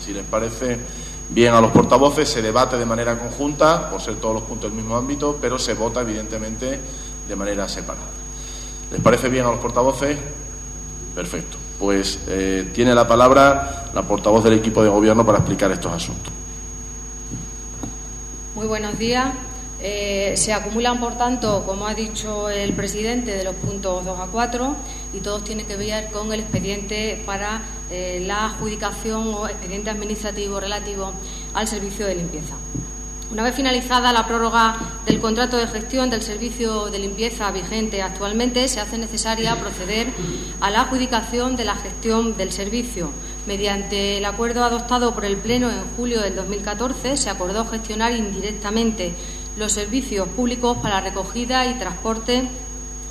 Si les parece bien a los portavoces, se debate de manera conjunta, por ser todos los puntos del mismo ámbito, pero se vota, evidentemente, de manera separada. ¿Les parece bien a los portavoces? Perfecto. Pues tiene la palabra la portavoz del equipo de gobierno para explicar estos asuntos. Muy buenos días. Se acumulan, por tanto, como ha dicho el presidente, de los puntos 2 a 4 y todos tienen que ver con el expediente para la adjudicación o expediente administrativo relativo al servicio de limpieza. Una vez finalizada la prórroga del contrato de gestión del servicio de limpieza vigente actualmente, se hace necesaria proceder a la adjudicación de la gestión del servicio. Mediante el acuerdo adoptado por el Pleno en julio del 2014, se acordó gestionar indirectamente los servicios públicos para la recogida y transporte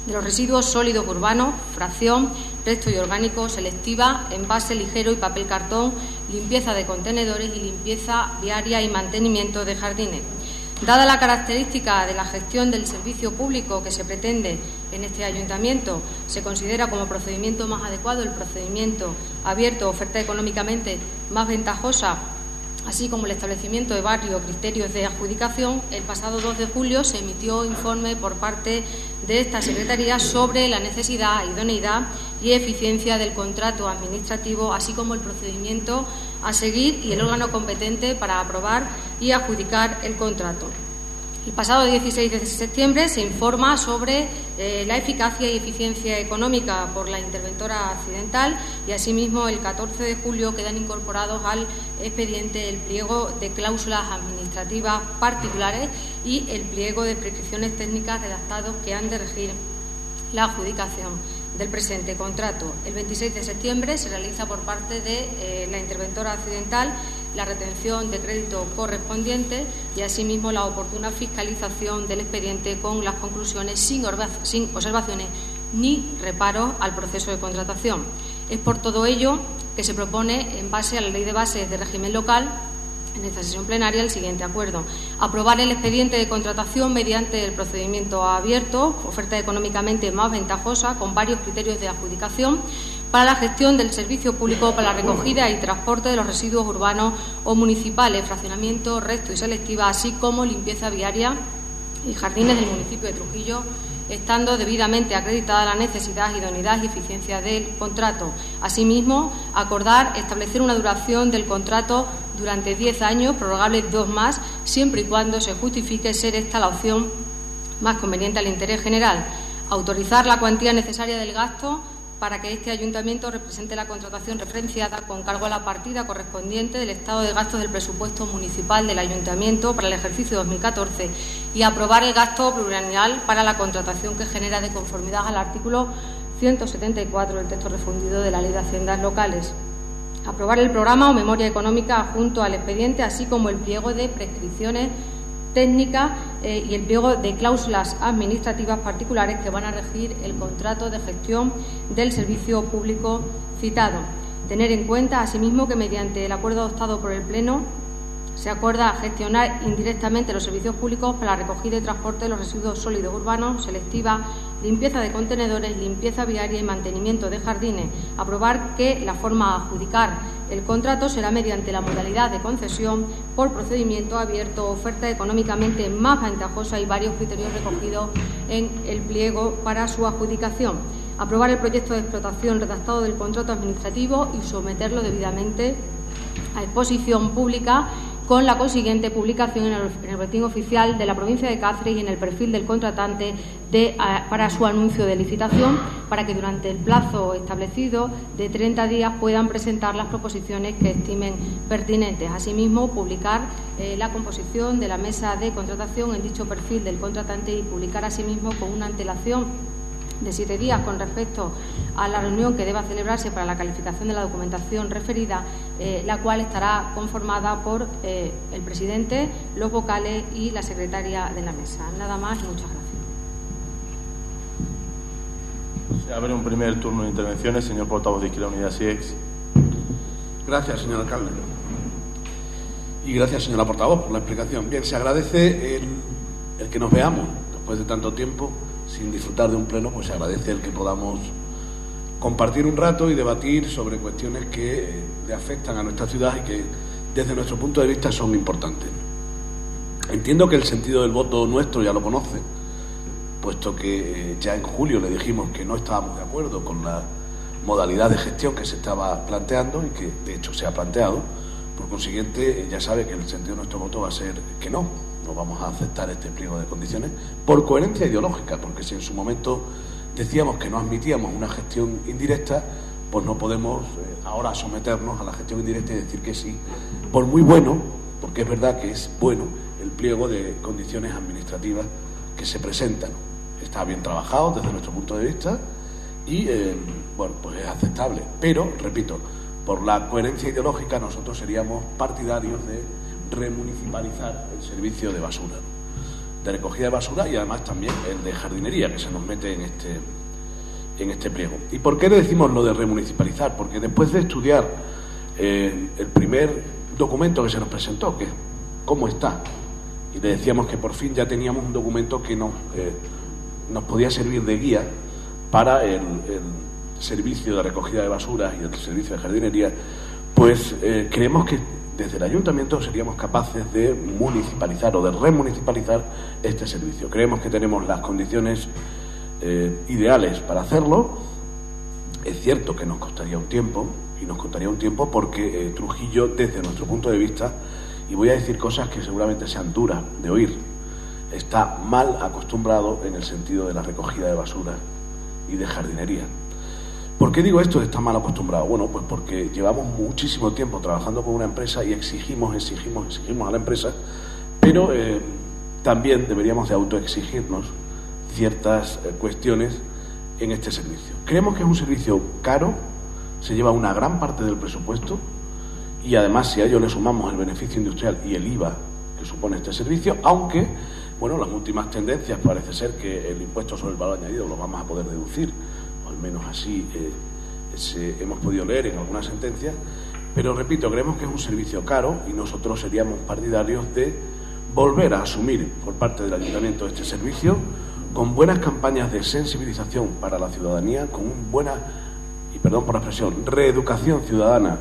de los residuos sólidos urbanos, fracción, resto y orgánico, selectiva, envase ligero y papel cartón, limpieza de contenedores y limpieza viaria y mantenimiento de jardines. Dada la característica de la gestión del servicio público que se pretende en este ayuntamiento, se considera como procedimiento más adecuado el procedimiento abierto, oferta económicamente más ventajosa, así como el establecimiento de varios criterios de adjudicación. El pasado 2 de julio se emitió informe por parte de esta Secretaría sobre la necesidad, idoneidad y eficiencia del contrato administrativo, así como el procedimiento a seguir y el órgano competente para aprobar y adjudicar el contrato. El pasado 16 de septiembre se informa sobre la eficacia y eficiencia económica por la interventora accidental y, asimismo, el 14 de julio quedan incorporados al expediente el pliego de cláusulas administrativas particulares y el pliego de prescripciones técnicas redactados que han de regir la adjudicación del presente contrato. El 26 de septiembre se realiza por parte de la interventora accidental la retención de crédito correspondiente y, asimismo, la oportuna fiscalización del expediente con las conclusiones sin observaciones ni reparos al proceso de contratación. Es por todo ello que se propone, en base a la Ley de Bases de Régimen Local, en esta sesión plenaria, el siguiente acuerdo: aprobar el expediente de contratación mediante el procedimiento abierto, oferta económicamente más ventajosa, con varios criterios de adjudicación, para la gestión del servicio público para la recogida y transporte de los residuos urbanos o municipales, fraccionamiento, resto y selectiva, así como limpieza viaria y jardines del municipio de Trujillo, estando debidamente acreditada la necesidad, idoneidad y eficiencia del contrato. Asimismo, acordar establecer una duración del contrato durante 10 años, prorrogable 2 más, siempre y cuando se justifique ser esta la opción más conveniente al interés general. Autorizar la cuantía necesaria del gasto para que este ayuntamiento represente la contratación referenciada con cargo a la partida correspondiente del estado de gastos del presupuesto municipal del ayuntamiento para el ejercicio 2014 y aprobar el gasto plurianual para la contratación que genera de conformidad al artículo 174 del texto refundido de la Ley de Haciendas Locales. Aprobar el programa o memoria económica junto al expediente, así como el pliego de prescripciones técnicas y el pliego de cláusulas administrativas particulares que van a regir el contrato de gestión del servicio público citado. Tener en cuenta, asimismo, que mediante el acuerdo adoptado por el Pleno se acuerda gestionar indirectamente los servicios públicos para la recogida y transporte de los residuos sólidos urbanos, selectiva, limpieza de contenedores, limpieza viaria y mantenimiento de jardines. Aprobar que la forma de adjudicar el contrato será mediante la modalidad de concesión por procedimiento abierto, oferta económicamente más ventajosa y varios criterios recogidos en el pliego para su adjudicación. Aprobar el proyecto de explotación redactado del contrato administrativo y someterlo debidamente a exposición pública, con la consiguiente publicación en el Boletín Oficial de la provincia de Cáceres y en el perfil del contratante para su anuncio de licitación, para que durante el plazo establecido de 30 días puedan presentar las proposiciones que estimen pertinentes. Asimismo, publicar la composición de la mesa de contratación en dicho perfil del contratante y publicar asimismo con una antelación de 7 días con respecto a la reunión que deba celebrarse para la calificación de la documentación referida, la cual estará conformada por el presidente, los vocales y la secretaria de la mesa. Nada más y muchas gracias. Se abre un primer turno de intervenciones. Señor portavoz de Izquierda Unida, SIEX. Gracias, señor alcalde. Y gracias, señora portavoz, por la explicación. Bien, se agradece el que nos veamos después de tanto tiempo sin disfrutar de un pleno, pues se agradece el que podamos compartir un rato y debatir sobre cuestiones que le afectan a nuestra ciudad y que desde nuestro punto de vista son importantes. Entiendo que el sentido del voto nuestro ya lo conoce, puesto que ya en julio le dijimos que no estábamos de acuerdo con la modalidad de gestión que se estaba planteando y que de hecho se ha planteado. Por consiguiente, ya sabe que el sentido de nuestro voto va a ser que no vamos a aceptar este pliego de condiciones por coherencia ideológica, porque si en su momento decíamos que no admitíamos una gestión indirecta, pues no podemos ahora someternos a la gestión indirecta y decir que sí, por muy bueno, porque es verdad que es bueno el pliego de condiciones administrativas que se presentan. Está bien trabajado desde nuestro punto de vista y, bueno, pues es aceptable. Pero, repito, por la coherencia ideológica nosotros seríamos partidarios de remunicipalizar el servicio de basura, de recogida de basura y además también el de jardinería que se nos mete en este pliego. ¿Y por qué le decimos lo de remunicipalizar? Porque después de estudiar el primer documento que se nos presentó, que es cómo está, y le decíamos que por fin ya teníamos un documento que nos podía servir de guía para el servicio de recogida de basuras y el servicio de jardinería, pues creemos que desde el Ayuntamiento seríamos capaces de municipalizar o de remunicipalizar este servicio. Creemos que tenemos las condiciones ideales para hacerlo. Es cierto que nos costaría un tiempo, y nos costaría un tiempo porque Trujillo, desde nuestro punto de vista, y voy a decir cosas que seguramente sean duras de oír, está mal acostumbrado en el sentido de la recogida de basura y de jardinería. ¿Por qué digo esto de estar mal acostumbrado? Bueno, pues porque llevamos muchísimo tiempo trabajando con una empresa y exigimos a la empresa, pero también deberíamos de autoexigirnos ciertas cuestiones en este servicio. Creemos que es un servicio caro, se lleva una gran parte del presupuesto y además si a ello le sumamos el beneficio industrial y el IVA que supone este servicio, aunque, bueno, las últimas tendencias parece ser que el impuesto sobre el valor añadido lo vamos a poder deducir, o al menos así hemos podido leer en algunas sentencias, pero repito, creemos que es un servicio caro y nosotros seríamos partidarios de volver a asumir por parte del Ayuntamiento este servicio con buenas campañas de sensibilización para la ciudadanía, con buena, y perdón por la expresión, reeducación ciudadana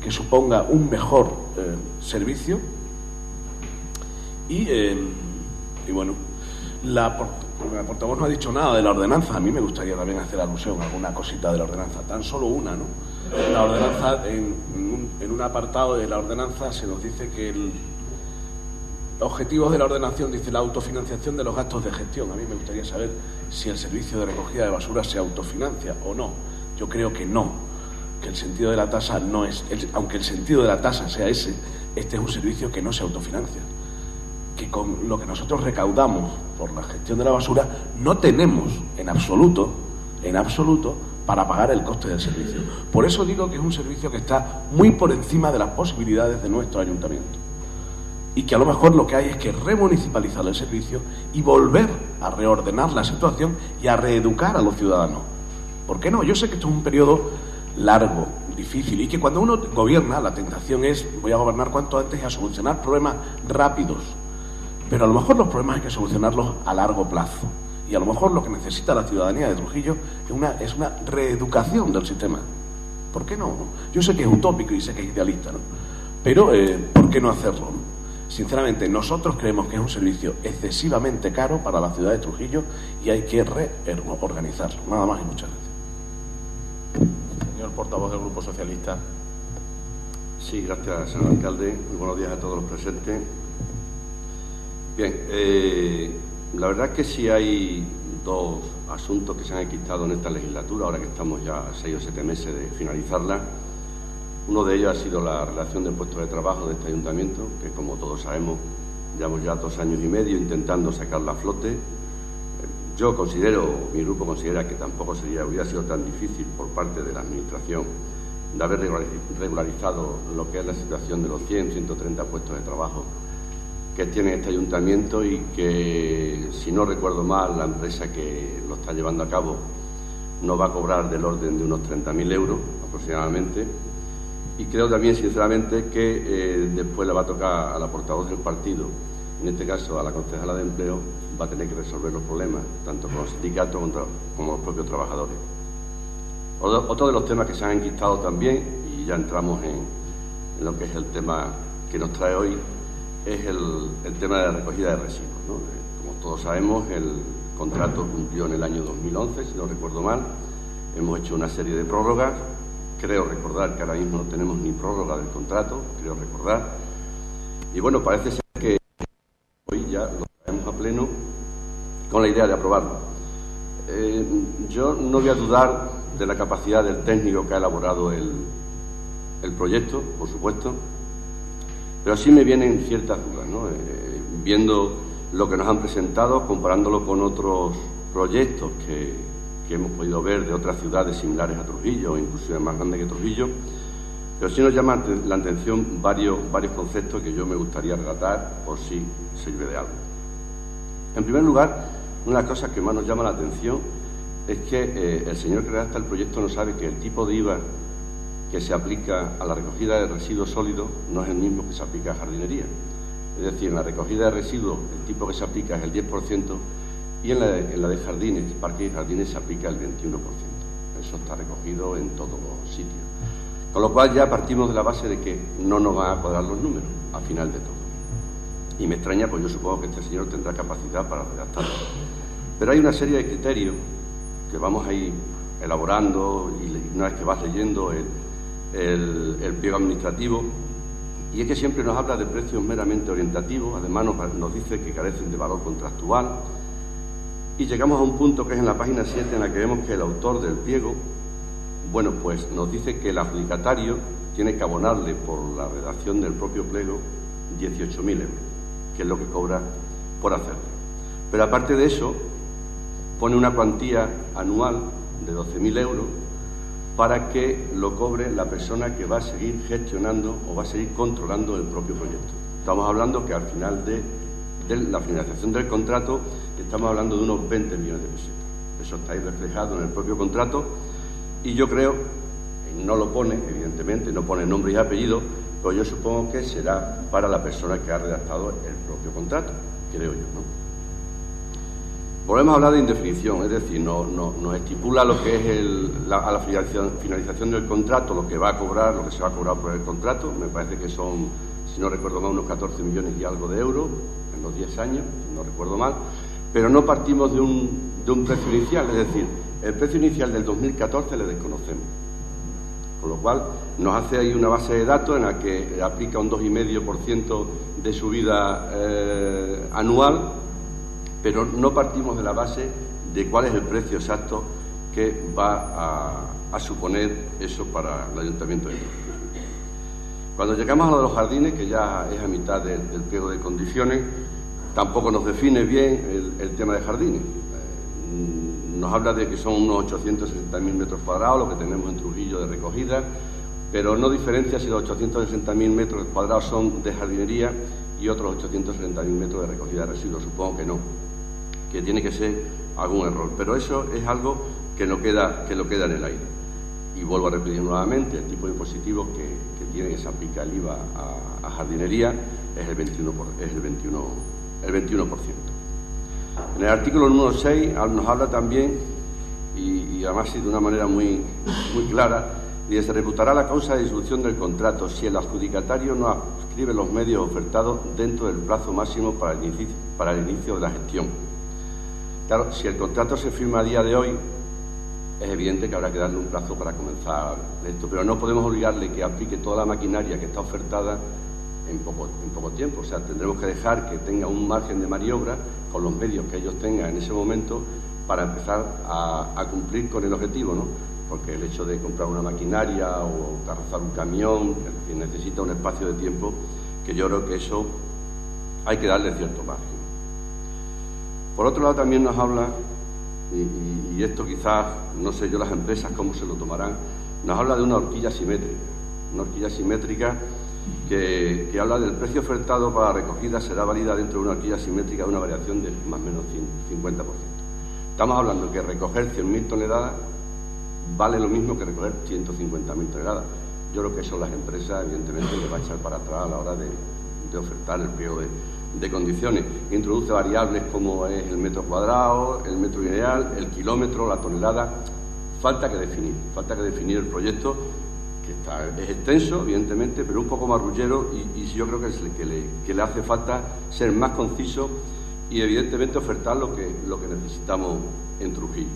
que suponga un mejor servicio y bueno, la portavoz no ha dicho nada de la ordenanza. A mí me gustaría también hacer alusión a alguna cosita de la ordenanza, tan solo una, ¿no? La ordenanza, en un apartado de la ordenanza se nos dice que el objetivo de la ordenación dice la autofinanciación de los gastos de gestión. A mí me gustaría saber si el servicio de recogida de basura se autofinancia o no. Yo creo que no, que el sentido de la tasa no es, aunque el sentido de la tasa sea ese, este es un servicio que no se autofinancia, que con lo que nosotros recaudamos por la gestión de la basura no tenemos en absoluto para pagar el coste del servicio. Por eso digo que es un servicio que está muy por encima de las posibilidades de nuestro ayuntamiento y que a lo mejor lo que hay es que remunicipalizar el servicio y volver a reordenar la situación y a reeducar a los ciudadanos. ¿Por qué no? Yo sé que esto es un periodo largo, difícil, y que cuando uno gobierna la tentación es voy a gobernar cuanto antes y a solucionar problemas rápidos. Pero a lo mejor los problemas hay que solucionarlos a largo plazo. Y a lo mejor lo que necesita la ciudadanía de Trujillo es una reeducación del sistema. ¿Por qué no? Yo sé que es utópico y sé que es idealista, ¿no? Pero ¿por qué no hacerlo? Sinceramente, nosotros creemos que es un servicio excesivamente caro para la ciudad de Trujillo y hay que reorganizarlo. Nada más y muchas gracias. Señor portavoz del Grupo Socialista. Sí, gracias, señor alcalde. Muy buenos días a todos los presentes. Bien, la verdad es que sí hay dos asuntos que se han enquistado en esta legislatura, ahora que estamos ya a 6 o 7 meses de finalizarla. Uno de ellos ha sido la relación del puesto de trabajo de este ayuntamiento, que como todos sabemos, llevamos ya 2 años y medio intentando sacarla a flote. Yo considero, mi grupo considera que tampoco hubiera sido tan difícil por parte de la Administración de haber regularizado lo que es la situación de los 100, 130 puestos de trabajo que tiene este ayuntamiento y que, si no recuerdo mal, la empresa que lo está llevando a cabo no va a cobrar del orden de unos 30.000 euros aproximadamente. Y creo también, sinceramente, que después le va a tocar a la portavoz del partido, en este caso a la concejala de Empleo, va a tener que resolver los problemas, tanto con los sindicatos como con los propios trabajadores. Otro de los temas que se han enquistado también, y ya entramos en lo que es el tema que nos trae hoy, es el tema de la recogida de residuos, ¿no? Como todos sabemos, el contrato cumplió en el año 2011, si no recuerdo mal. Hemos hecho una serie de prórrogas. Creo recordar que ahora mismo no tenemos ni prórroga del contrato, creo recordar. Y bueno, parece ser que hoy ya lo traemos a pleno con la idea de aprobarlo. Yo no voy a dudar de la capacidad del técnico que ha elaborado el proyecto, por supuesto, pero sí me vienen ciertas dudas, ¿no? Viendo lo que nos han presentado, comparándolo con otros proyectos que hemos podido ver de otras ciudades similares a Trujillo, inclusive más grandes que Trujillo, pero sí nos llama la atención varios conceptos que yo me gustaría relatar por si sirve de algo. En primer lugar, una de las cosas que más nos llama la atención es que el señor que redacta el proyecto no sabe que el tipo de IVA que se aplica a la recogida de residuos sólidos no es el mismo que se aplica a jardinería. Es decir, en la recogida de residuos el tipo que se aplica es el 10% y en la de jardines, parques y jardines, se aplica el 21%. Eso está recogido en todos los sitios. Con lo cual ya partimos de la base de que no nos van a cuadrar los números al final de todo. Y me extraña, pues yo supongo que este señor tendrá capacidad para redactarlo. Pero hay una serie de criterios que vamos a ir elaborando y una vez que vas leyendo el pliego administrativo, y es que siempre nos habla de precios meramente orientativos, además nos dice que carecen de valor contractual, y llegamos a un punto que es en la página 7 en la que vemos que el autor del pliego, bueno, pues nos dice que el adjudicatario tiene que abonarle por la redacción del propio pliego 18.000 euros, que es lo que cobra por hacerlo. Pero aparte de eso, pone una cuantía anual de 12.000 euros para que lo cobre la persona que va a seguir gestionando o va a seguir controlando el propio proyecto. Estamos hablando que al final de la finalización del contrato estamos hablando de unos 20 millones de pesetas. Eso está ahí reflejado en el propio contrato y yo creo, no lo pone, evidentemente, no pone nombre y apellido, pero yo supongo que será para la persona que ha redactado el propio contrato, creo yo, ¿no? Volvemos a hablar de indefinición, es decir, nos estipula lo que es a la finalización del contrato, lo que va a cobrar, lo que se va a cobrar por el contrato. Me parece que son, si no recuerdo mal, unos 14 millones y algo de euros en los 10 años, si no recuerdo mal, pero no partimos de un precio inicial, es decir, el precio inicial del 2014 le desconocemos, con lo cual nos hace ahí una base de datos en la que aplica un 2,5% de subida anual, pero no partimos de la base de cuál es el precio exacto que va a suponer eso para el Ayuntamiento de Trujillo. Cuando llegamos a lo de los jardines, que ya es a mitad del pliego de condiciones, tampoco nos define bien el tema de jardines. Nos habla de que son unos 860.000 metros cuadrados lo que tenemos en Trujillo de recogida, pero no diferencia si los 860.000 metros cuadrados son de jardinería y otros 860.000 metros de recogida de residuos. Supongo que no, que tiene que ser algún error, pero eso es algo que lo queda en el aire. Y vuelvo a repetir nuevamente, el tipo impositivo que tiene que se aplica el IVA a jardinería es el 21%. En el artículo número 6 nos habla también, y además de una manera muy clara, y se reputará la causa de disolución del contrato si el adjudicatario no adscribe los medios ofertados dentro del plazo máximo para el inicio de la gestión. Claro, si el contrato se firma a día de hoy, es evidente que habrá que darle un plazo para comenzar esto, pero no podemos obligarle que aplique toda la maquinaria que está ofertada en poco tiempo. O sea, tendremos que dejar que tenga un margen de maniobra con los medios que ellos tengan en ese momento para empezar a cumplir con el objetivo, ¿no? Porque el hecho de comprar una maquinaria o carrozar un camión necesita un espacio de tiempo que yo creo que eso hay que darle cierto margen. Por otro lado, también nos habla, y esto quizás, no sé yo las empresas cómo se lo tomarán, nos habla de una horquilla simétrica que habla del precio ofertado para la recogida será válida dentro de una horquilla simétrica de una variación de más o menos 50%. Estamos hablando que recoger 100.000 toneladas vale lo mismo que recoger 150.000 toneladas. Yo creo que eso las empresas, evidentemente, les va a echar para atrás a la hora de ofertar el pliego de condiciones. Introduce variables como es el metro cuadrado, el metro lineal, el kilómetro, la tonelada, falta que definir el proyecto, que es extenso, evidentemente, pero un poco marrullero, y yo creo que le hace falta ser más conciso y, evidentemente, ofertar lo que necesitamos en Trujillo.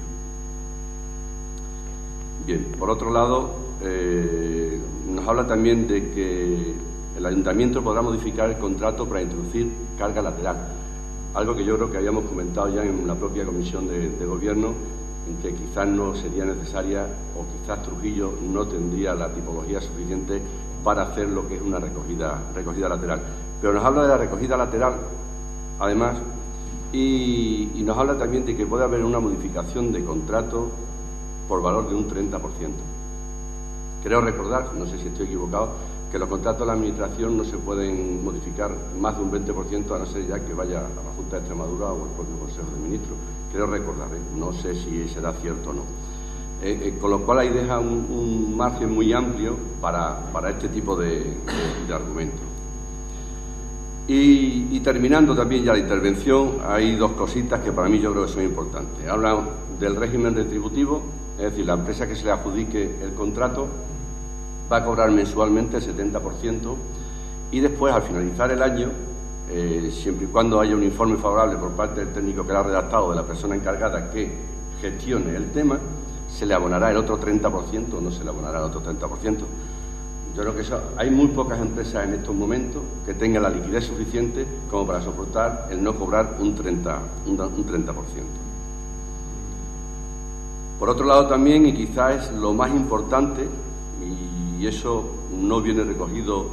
Bien, por otro lado, nos habla también de que el Ayuntamiento podrá modificar el contrato para introducir carga lateral, algo que yo creo que habíamos comentado ya en la propia Comisión de Gobierno, en que quizás no sería necesaria, o quizás Trujillo no tendría la tipología suficiente para hacer lo que es una recogida lateral. Pero nos habla de la recogida lateral, además, y nos habla también de que puede haber una modificación de contrato por valor de un 30%. Creo recordar, no sé si estoy equivocado, que los contratos de la Administración no se pueden modificar más de un 20%, a no ser ya que vaya a la Junta de Extremadura o el propio Consejo de Ministros. Creo recordar, no sé si será cierto o no. Con lo cual ahí deja un margen muy amplio para este tipo de argumentos. Y terminando también ya la intervención, hay dos cositas que para mí yo creo que son importantes. Hablan del régimen retributivo, es decir, la empresa que se le adjudique el contrato va a cobrar mensualmente el 70%, y después, al finalizar el año, siempre y cuando haya un informe favorable por parte del técnico que lo ha redactado, de la persona encargada que gestione el tema, se le abonará el otro 30% o no se le abonará el otro 30%. Yo creo que hay muy pocas empresas en estos momentos que tengan la liquidez suficiente como para soportar el no cobrar un 30%. Por otro lado también, y quizás es lo más importante, y eso no viene recogido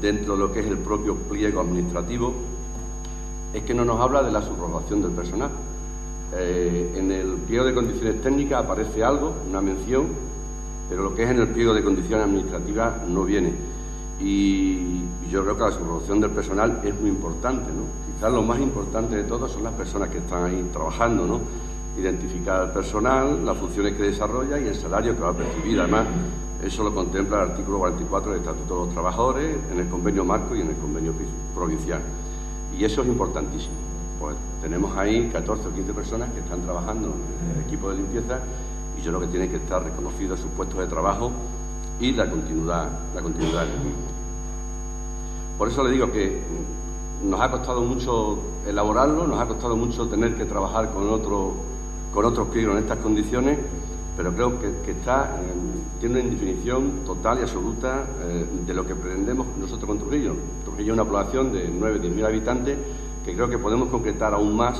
dentro de lo que es el propio pliego administrativo, es que no nos habla de la subrogación del personal. En el pliego de condiciones técnicas aparece algo, una mención, pero lo que es en el pliego de condiciones administrativas no viene. Y yo creo que la subrogación del personal es muy importante, ¿no? Quizás lo más importante de todo son las personas que están ahí trabajando, ¿no? Identificar al personal, las funciones que desarrolla y el salario que va a percibir. Además, eso lo contempla el artículo 44 del Estatuto de los Trabajadores, en el convenio marco y en el convenio provincial. Y eso es importantísimo. Pues tenemos ahí 14 o 15 personas que están trabajando en el equipo de limpieza, y yo creo que tienen que estar reconocidos sus puestos de trabajo y la continuidad del mismo. Por eso le digo que nos ha costado mucho elaborarlo, nos ha costado mucho tener que trabajar con otros pliegos en estas condiciones, pero creo que tiene una indefinición total y absoluta de lo que pretendemos nosotros con Trujillo. Trujillo es una población de 9-10.000 habitantes que creo que podemos concretar aún más,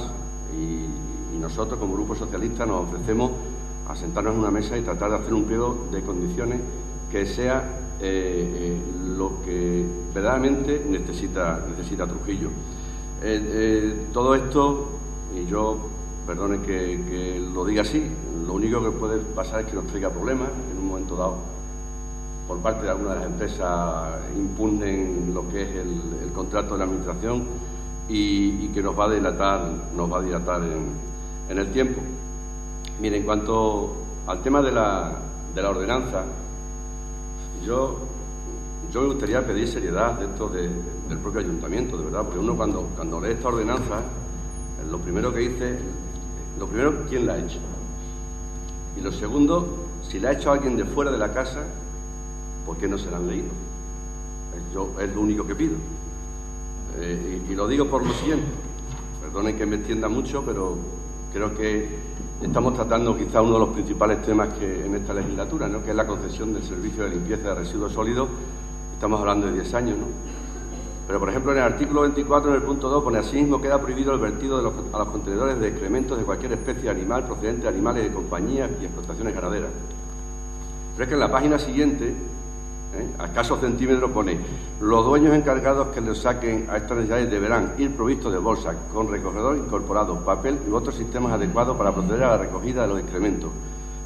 y nosotros como Grupo Socialista nos ofrecemos a sentarnos en una mesa y tratar de hacer un pliego de condiciones que sea lo que verdaderamente necesita Trujillo. Todo esto, y yo, perdone que lo diga así, lo único que puede pasar es que nos traiga problemas en un momento dado, por parte de algunas de las empresas impugnen lo que es el contrato de la Administración, y que nos va a dilatar en el tiempo. Mire, en cuanto al tema de la ordenanza, yo me gustaría pedir seriedad dentro del propio ayuntamiento, de verdad, porque uno cuando lee esta ordenanza, lo primero que dice, ¿quién la ha hecho? Y lo segundo, si la ha hecho alguien de fuera de la casa, ¿por qué no se la han leído? Es lo único que pido. Y lo digo por lo siguiente, perdonen que me extienda mucho, pero creo que estamos tratando quizá uno de los principales temas que en esta legislatura, ¿no? Que es la concesión del servicio de limpieza de residuos sólidos. Estamos hablando de 10 años, ¿no? Pero, por ejemplo, en el artículo 24, en el punto 2, pone: asimismo queda prohibido el vertido a los contenedores de excrementos de cualquier especie animal procedente de animales de compañía y explotaciones ganaderas. Pero es que en la página siguiente, a escasos centímetros, pone: los dueños encargados que les saquen a estas necesidades deberán ir provistos de bolsas con recogedor incorporado, papel y otros sistemas adecuados para proceder a la recogida de los excrementos,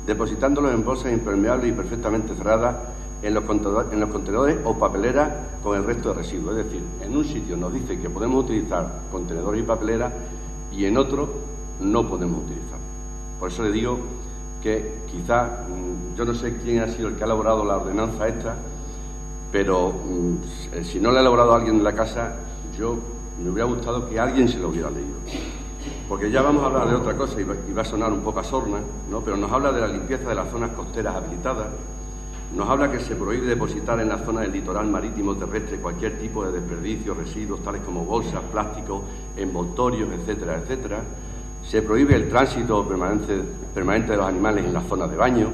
depositándolos en bolsas impermeables y perfectamente cerradas en los contenedores o papeleras con el resto de residuos. Es decir, en un sitio nos dice que podemos utilizar contenedores y papeleras y en otro no podemos utilizar. Por eso le digo que quizá, yo no sé quién ha sido el que ha elaborado la ordenanza esta, pero si no la ha elaborado alguien en la casa, me hubiera gustado que alguien se lo hubiera leído. porque ya vamos a hablar de otra cosa y va a sonar un poco a sorna, ¿no? Pero nos habla de la limpieza de las zonas costeras habilitadas, nos habla que se prohíbe depositar en la zona del litoral marítimo terrestre cualquier tipo de desperdicio, residuos tales como bolsas, plásticos, envoltorios, etcétera, etcétera. Se prohíbe el tránsito permanente de los animales en las zonas de baño.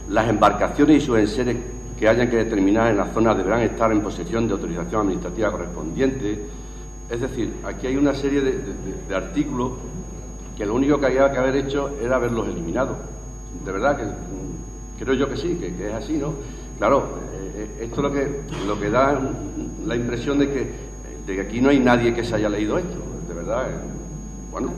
Las embarcaciones y sus enseres que hayan que determinar en las zonas deberán estar en posesión de autorización administrativa correspondiente. Es decir, aquí hay una serie de artículos que lo único que había que haber hecho era haberlos eliminado. De verdad que creo yo que sí, que es así, ¿no? Claro, esto es lo que da la impresión de que aquí no hay nadie que se haya leído esto, de verdad. Bueno,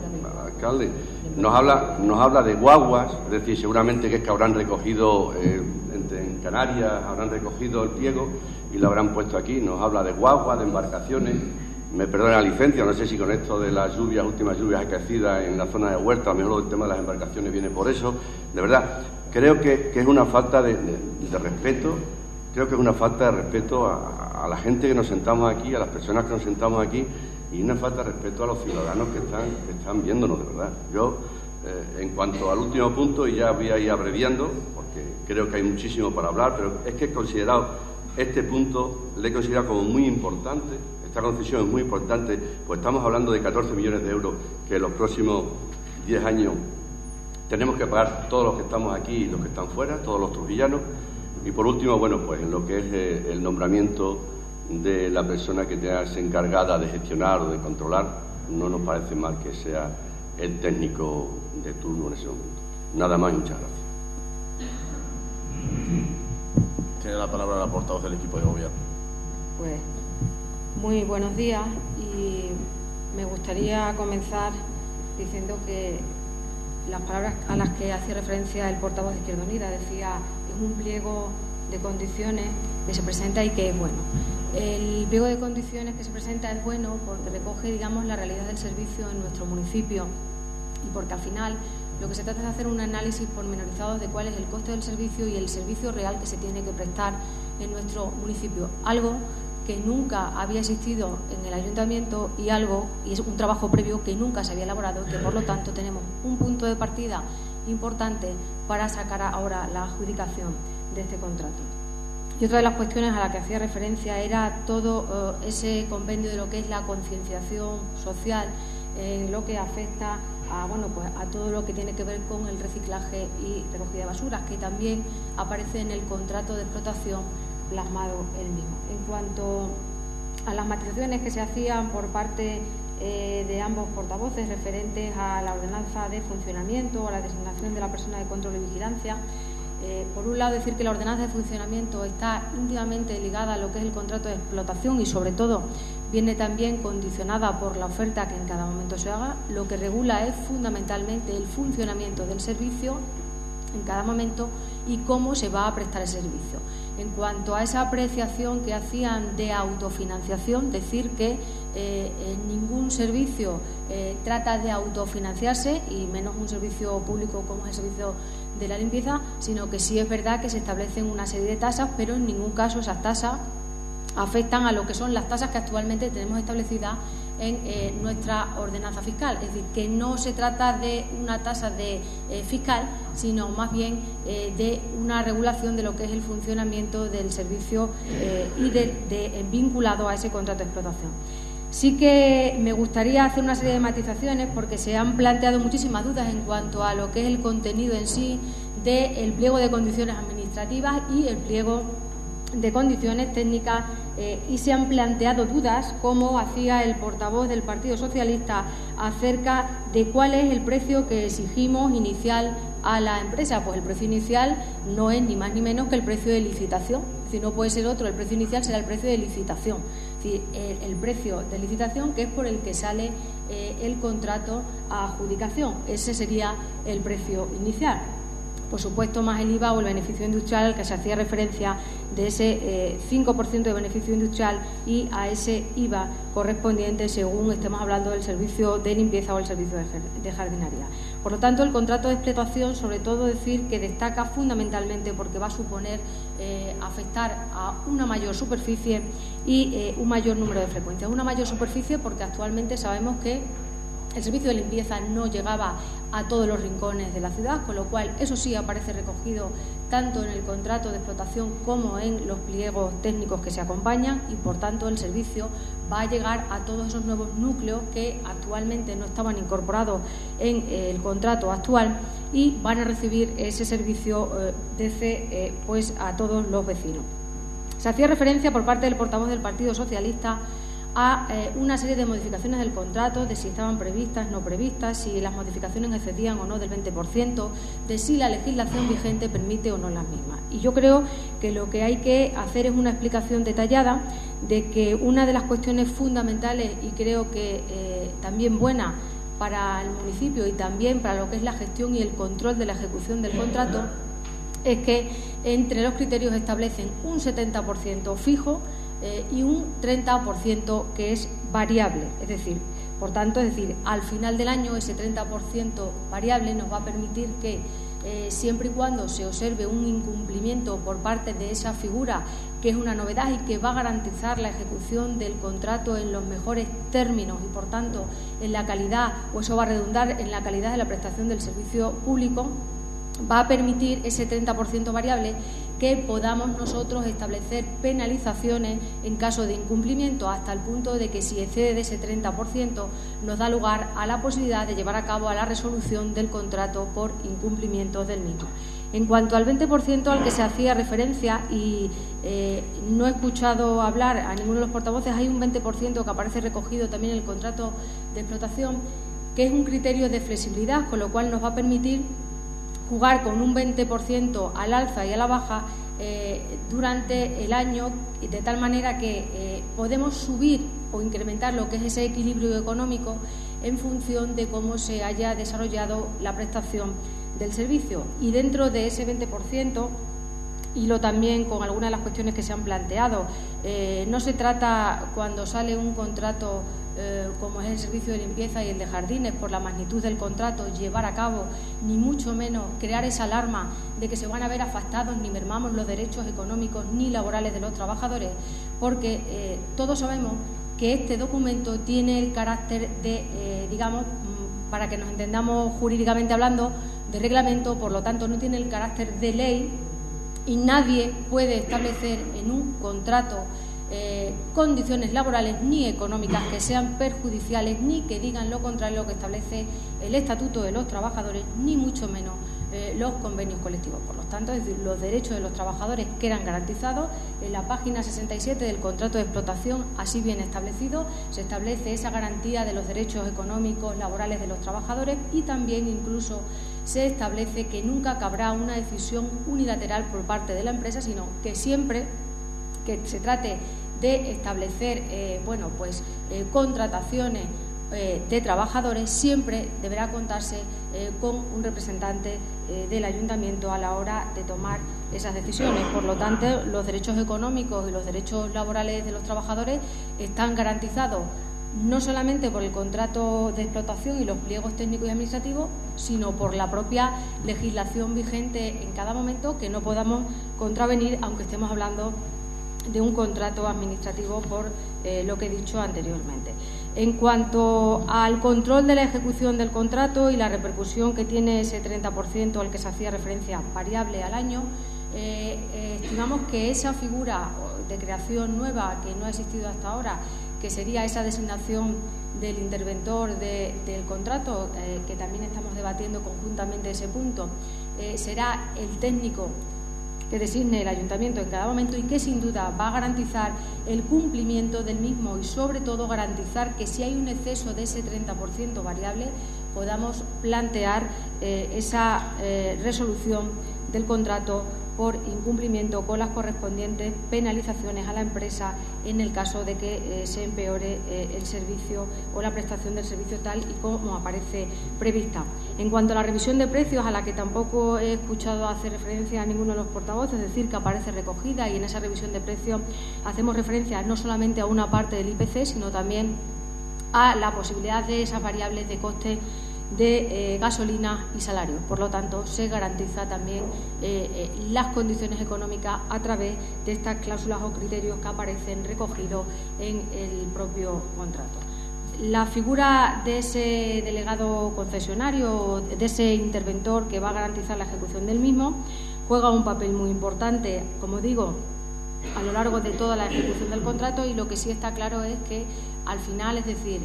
alcalde, nos habla de guaguas, es decir, seguramente que es que habrán recogido en Canarias, habrán recogido el pliego y lo habrán puesto aquí. Nos habla de guaguas, de embarcaciones. Me perdona la licencia, no sé si con esto de las últimas lluvias acaecidas en la zona de Huerta, a lo mejor el tema de las embarcaciones viene por eso. De verdad, creo que es una falta de respeto, creo que es una falta de respeto a la gente que nos sentamos aquí, a las personas que nos sentamos aquí, y una falta de respeto a los ciudadanos que están viéndonos, de verdad. Yo, en cuanto al último punto, y ya voy a ir abreviando, porque creo que hay muchísimo para hablar, pero es que he considerado este punto, le he considerado como muy importante. Esta concesión es muy importante, pues estamos hablando de 14 millones de euros que en los próximos 10 años tenemos que pagar todos los que estamos aquí y los que están fuera, todos los trujillanos. Y por último, bueno, pues en lo que es el nombramiento de la persona que tenga que ser encargada de gestionar o de controlar, no nos parece mal que sea el técnico de turno en ese momento. Nada más y muchas gracias. Tiene la palabra la portavoz del equipo de gobierno. Pues muy buenos días, y me gustaría comenzar diciendo que las palabras a las que hacía referencia el portavoz de Izquierda Unida, decía, es un pliego de condiciones que se presenta y que es bueno. El pliego de condiciones que se presenta es bueno porque recoge, digamos, la realidad del servicio en nuestro municipio, y porque al final lo que se trata es de hacer un análisis pormenorizado de cuál es el coste del servicio y el servicio real que se tiene que prestar en nuestro municipio. Algo que nunca había existido en el ayuntamiento y es un trabajo previo que nunca se había elaborado, y que por lo tanto tenemos un punto de partida importante para sacar ahora la adjudicación de este contrato. Y otra de las cuestiones a las que hacía referencia era todo ese compendio de lo que es la concienciación social en lo que afecta a todo lo que tiene que ver con el reciclaje y recogida de basuras, que también aparece en el contrato de explotación plasmado el mismo. En cuanto a las matizaciones que se hacían por parte de ambos portavoces referentes a la ordenanza de funcionamiento o a la designación de la persona de control y vigilancia, por un lado decir que la ordenanza de funcionamiento está íntimamente ligada a lo que es el contrato de explotación y sobre todo viene también condicionada por la oferta que en cada momento se haga. Lo que regula es fundamentalmente el funcionamiento del servicio en cada momento y cómo se va a prestar el servicio. En cuanto a esa apreciación que hacían de autofinanciación, decir que ningún servicio trata de autofinanciarse, y menos un servicio público como es el servicio de la limpieza, sino que sí es verdad que se establecen una serie de tasas, pero en ningún caso esas tasas afectan a lo que son las tasas que actualmente tenemos establecidas en nuestra ordenanza fiscal. Es decir, que no se trata de una tasa fiscal, sino más bien de una regulación de lo que es el funcionamiento del servicio y vinculado a ese contrato de explotación. Sí que me gustaría hacer una serie de matizaciones porque se han planteado muchísimas dudas en cuanto a lo que es el contenido en sí del pliego de condiciones administrativas y el pliego de condiciones técnicas, y se han planteado dudas, como hacía el portavoz del Partido Socialista, acerca de cuál es el precio que exigimos inicial a la empresa. Pues el precio inicial no es ni más ni menos que el precio de licitación. Si no puede ser otro, el precio inicial será el precio de licitación. Es decir, el precio de licitación, que es por el que sale el contrato a adjudicación. Ese sería el precio inicial. Por supuesto, más el IVA o el beneficio industrial al que se hacía referencia, de ese 5% de beneficio industrial, y a ese IVA correspondiente según estemos hablando del servicio de limpieza o el servicio de jardinería. Por lo tanto, el contrato de explotación, sobre todo decir que destaca fundamentalmente porque va a suponer afectar a una mayor superficie y un mayor número de frecuencias. Una mayor superficie porque actualmente sabemos que el servicio de limpieza no llegaba a todos los rincones de la ciudad, con lo cual eso sí aparece recogido tanto en el contrato de explotación como en los pliegos técnicos que se acompañan, y por tanto el servicio va a llegar a todos esos nuevos núcleos que actualmente no estaban incorporados en el contrato actual, y van a recibir ese servicio pues a todos los vecinos. Se hacía referencia por parte del portavoz del Partido Socialista a una serie de modificaciones del contrato, de si estaban previstas, no previstas, si las modificaciones excedían o no del 20%, de si la legislación vigente permite o no las mismas. Y yo creo que lo que hay que hacer es una explicación detallada de que una de las cuestiones fundamentales, y creo que también buena para el municipio y también para lo que es la gestión y el control de la ejecución del contrato, es que entre los criterios establecen un 70% fijo y un 30% que es variable. Es decir, por tanto, al final del año ese 30% variable nos va a permitir que siempre y cuando se observe un incumplimiento por parte de esa figura, que es una novedad y que va a garantizar la ejecución del contrato en los mejores términos y, por tanto, en la calidad, o eso va a redundar en la calidad de la prestación del servicio público, va a permitir ese 30% variable que podamos nosotros establecer penalizaciones en caso de incumplimiento, hasta el punto de que si excede de ese 30% nos da lugar a la posibilidad de llevar a cabo a la resolución del contrato por incumplimiento del mismo. En cuanto al 20% al que se hacía referencia, y no he escuchado hablar a ninguno de los portavoces, hay un 20% que aparece recogido también en el contrato de explotación, que es un criterio de flexibilidad, con lo cual nos va a permitir jugar con un 20% al alza y a la baja durante el año, de tal manera que podemos subir o incrementar lo que es ese equilibrio económico en función de cómo se haya desarrollado la prestación del servicio. Y dentro de ese 20%, hilo también con algunas de las cuestiones que se han planteado, no se trata, cuando sale un contrato como es el servicio de limpieza y el de jardines, por la magnitud del contrato, llevar a cabo, ni mucho menos crear esa alarma de que se van a ver afectados ni mermamos los derechos económicos ni laborales de los trabajadores, porque todos sabemos que este documento tiene el carácter de, digamos, para que nos entendamos jurídicamente hablando, de reglamento, por lo tanto no tiene el carácter de ley, y nadie puede establecer en un contrato condiciones laborales ni económicas que sean perjudiciales, ni que digan lo contrario a lo que establece el Estatuto de los Trabajadores, ni mucho menos los convenios colectivos. Por lo tanto, es decir, los derechos de los trabajadores quedan garantizados. En la página 67 del contrato de explotación, así bien establecido, se establece esa garantía de los derechos económicos, laborales de los trabajadores, y también incluso se establece que nunca cabrá una decisión unilateral por parte de la empresa, sino que siempre que se trate de establecer contrataciones de trabajadores, siempre deberá contarse con un representante del ayuntamiento a la hora de tomar esas decisiones. Por lo tanto, los derechos económicos y los derechos laborales de los trabajadores están garantizados no solamente por el contrato de explotación y los pliegos técnicos y administrativos, sino por la propia legislación vigente en cada momento, que no podamos contravenir, aunque estemos hablando de un contrato administrativo, por lo que he dicho anteriormente. En cuanto al control de la ejecución del contrato y la repercusión que tiene ese 30% al que se hacía referencia variable al año, estimamos que esa figura de creación nueva que no ha existido hasta ahora, que sería esa designación del interventor del contrato, que también estamos debatiendo conjuntamente ese punto, será el técnico que designe el ayuntamiento en cada momento, y que sin duda va a garantizar el cumplimiento del mismo, y sobre todo garantizar que si hay un exceso de ese 30% variable podamos plantear esa resolución del contrato por incumplimiento, con las correspondientes penalizaciones a la empresa en el caso de que se empeore el servicio o la prestación del servicio tal y como aparece prevista. En cuanto a la revisión de precios, a la que tampoco he escuchado hacer referencia a ninguno de los portavoces, es decir, que aparece recogida, y en esa revisión de precios hacemos referencia no solamente a una parte del IPC, sino también a la posibilidad de esas variables de coste de gasolina y salarios. Por lo tanto, se garantiza también las condiciones económicas a través de estas cláusulas o criterios que aparecen recogidos en el propio contrato. La figura de ese delegado concesionario, de ese interventor que va a garantizar la ejecución del mismo, juega un papel muy importante, como digo, a lo largo de toda la ejecución del contrato, y lo que sí está claro es que al final, es decir,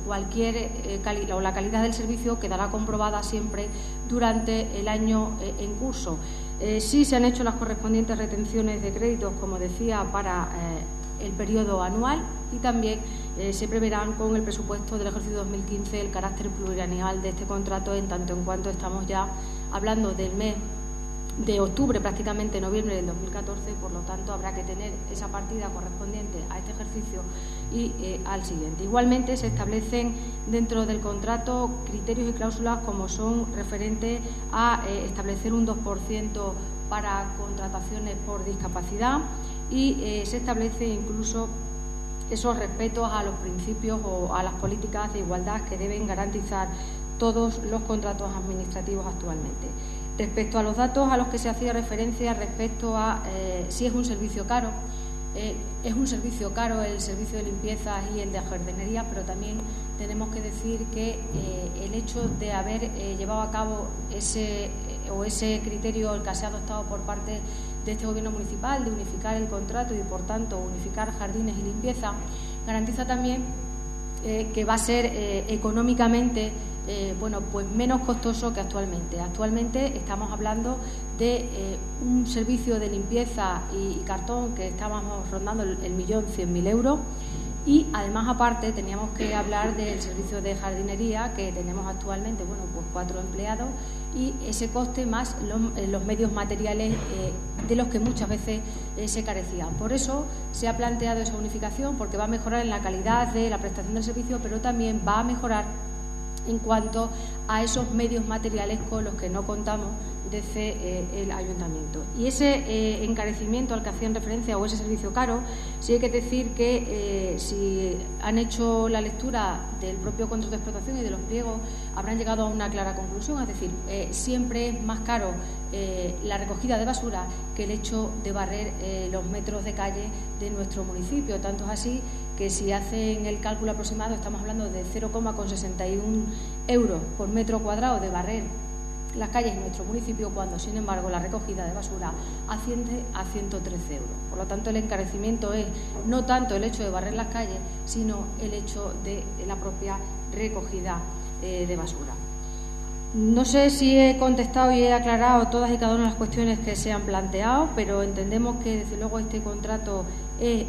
la calidad del servicio quedará comprobada siempre durante el año en curso. Sí se han hecho las correspondientes retenciones de créditos, como decía, para el periodo anual, y también se preverán con el presupuesto del ejercicio 2015 el carácter plurianual de este contrato, en tanto en cuanto estamos ya hablando del mes de octubre, prácticamente noviembre del 2014, por lo tanto habrá que tener esa partida correspondiente a este ejercicio y al siguiente. Igualmente se establecen dentro del contrato criterios y cláusulas como son referentes a establecer un 2% para contrataciones por discapacidad, y se establece incluso esos respetos a los principios o a las políticas de igualdad que deben garantizar todos los contratos administrativos actualmente. Respecto a los datos a los que se hacía referencia, respecto a si es un servicio caro, es un servicio caro el servicio de limpieza y el de jardinería, pero también tenemos que decir que el hecho de haber llevado a cabo ese criterio que se ha adoptado por parte de este Gobierno municipal de unificar el contrato y, por tanto, unificar jardines y limpieza, garantiza también que va a ser económicamente pues menos costoso que actualmente. Actualmente estamos hablando de un servicio de limpieza y cartón que estábamos rondando el 1.100.000 euros, y además, aparte, teníamos que hablar del servicio de jardinería, que tenemos actualmente pues 4 empleados, y ese coste más los medios materiales de los que muchas veces se carecían. Por eso se ha planteado esa unificación, porque va a mejorar en la calidad de la prestación del servicio, pero también va a mejorar en cuanto a esos medios materiales con los que no contamos desde el ayuntamiento. Y ese encarecimiento al que hacían referencia, o ese servicio caro, sí hay que decir que si han hecho la lectura del propio contrato de explotación y de los pliegos, habrán llegado a una clara conclusión, es decir, siempre es más caro la recogida de basura que el hecho de barrer los metros de calle de nuestro municipio. Tanto es así que si hacen el cálculo aproximado estamos hablando de 0,61 euros por metro cuadrado de barrer las calles en nuestro municipio, cuando sin embargo la recogida de basura asciende a 113 euros. Por lo tanto, el encarecimiento es no tanto el hecho de barrer las calles, sino el hecho de la propia recogida de basura. No sé si he contestado y he aclarado todas y cada una de las cuestiones que se han planteado, pero entendemos que desde luego este contrato es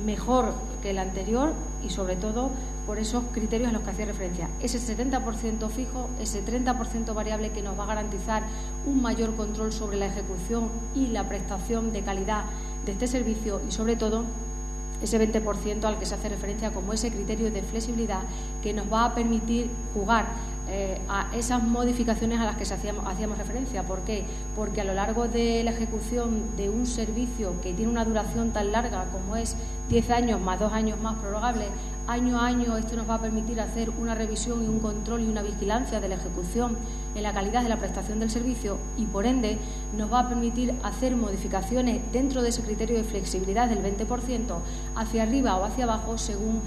mejor que el anterior, y sobre todo por esos criterios a los que hacía referencia. Ese 70% fijo, ese 30% variable, que nos va a garantizar un mayor control sobre la ejecución y la prestación de calidad de este servicio, y sobre todo ese 20% al que se hace referencia como ese criterio de flexibilidad que nos va a permitir jugar a esas modificaciones a las que hacíamos referencia. ¿Por qué? Porque a lo largo de la ejecución de un servicio que tiene una duración tan larga como es 10 años más 2 años más prorrogables, año a año esto nos va a permitir hacer una revisión y un control y una vigilancia de la ejecución en la calidad de la prestación del servicio, y por ende nos va a permitir hacer modificaciones dentro de ese criterio de flexibilidad del 20% hacia arriba o hacia abajo según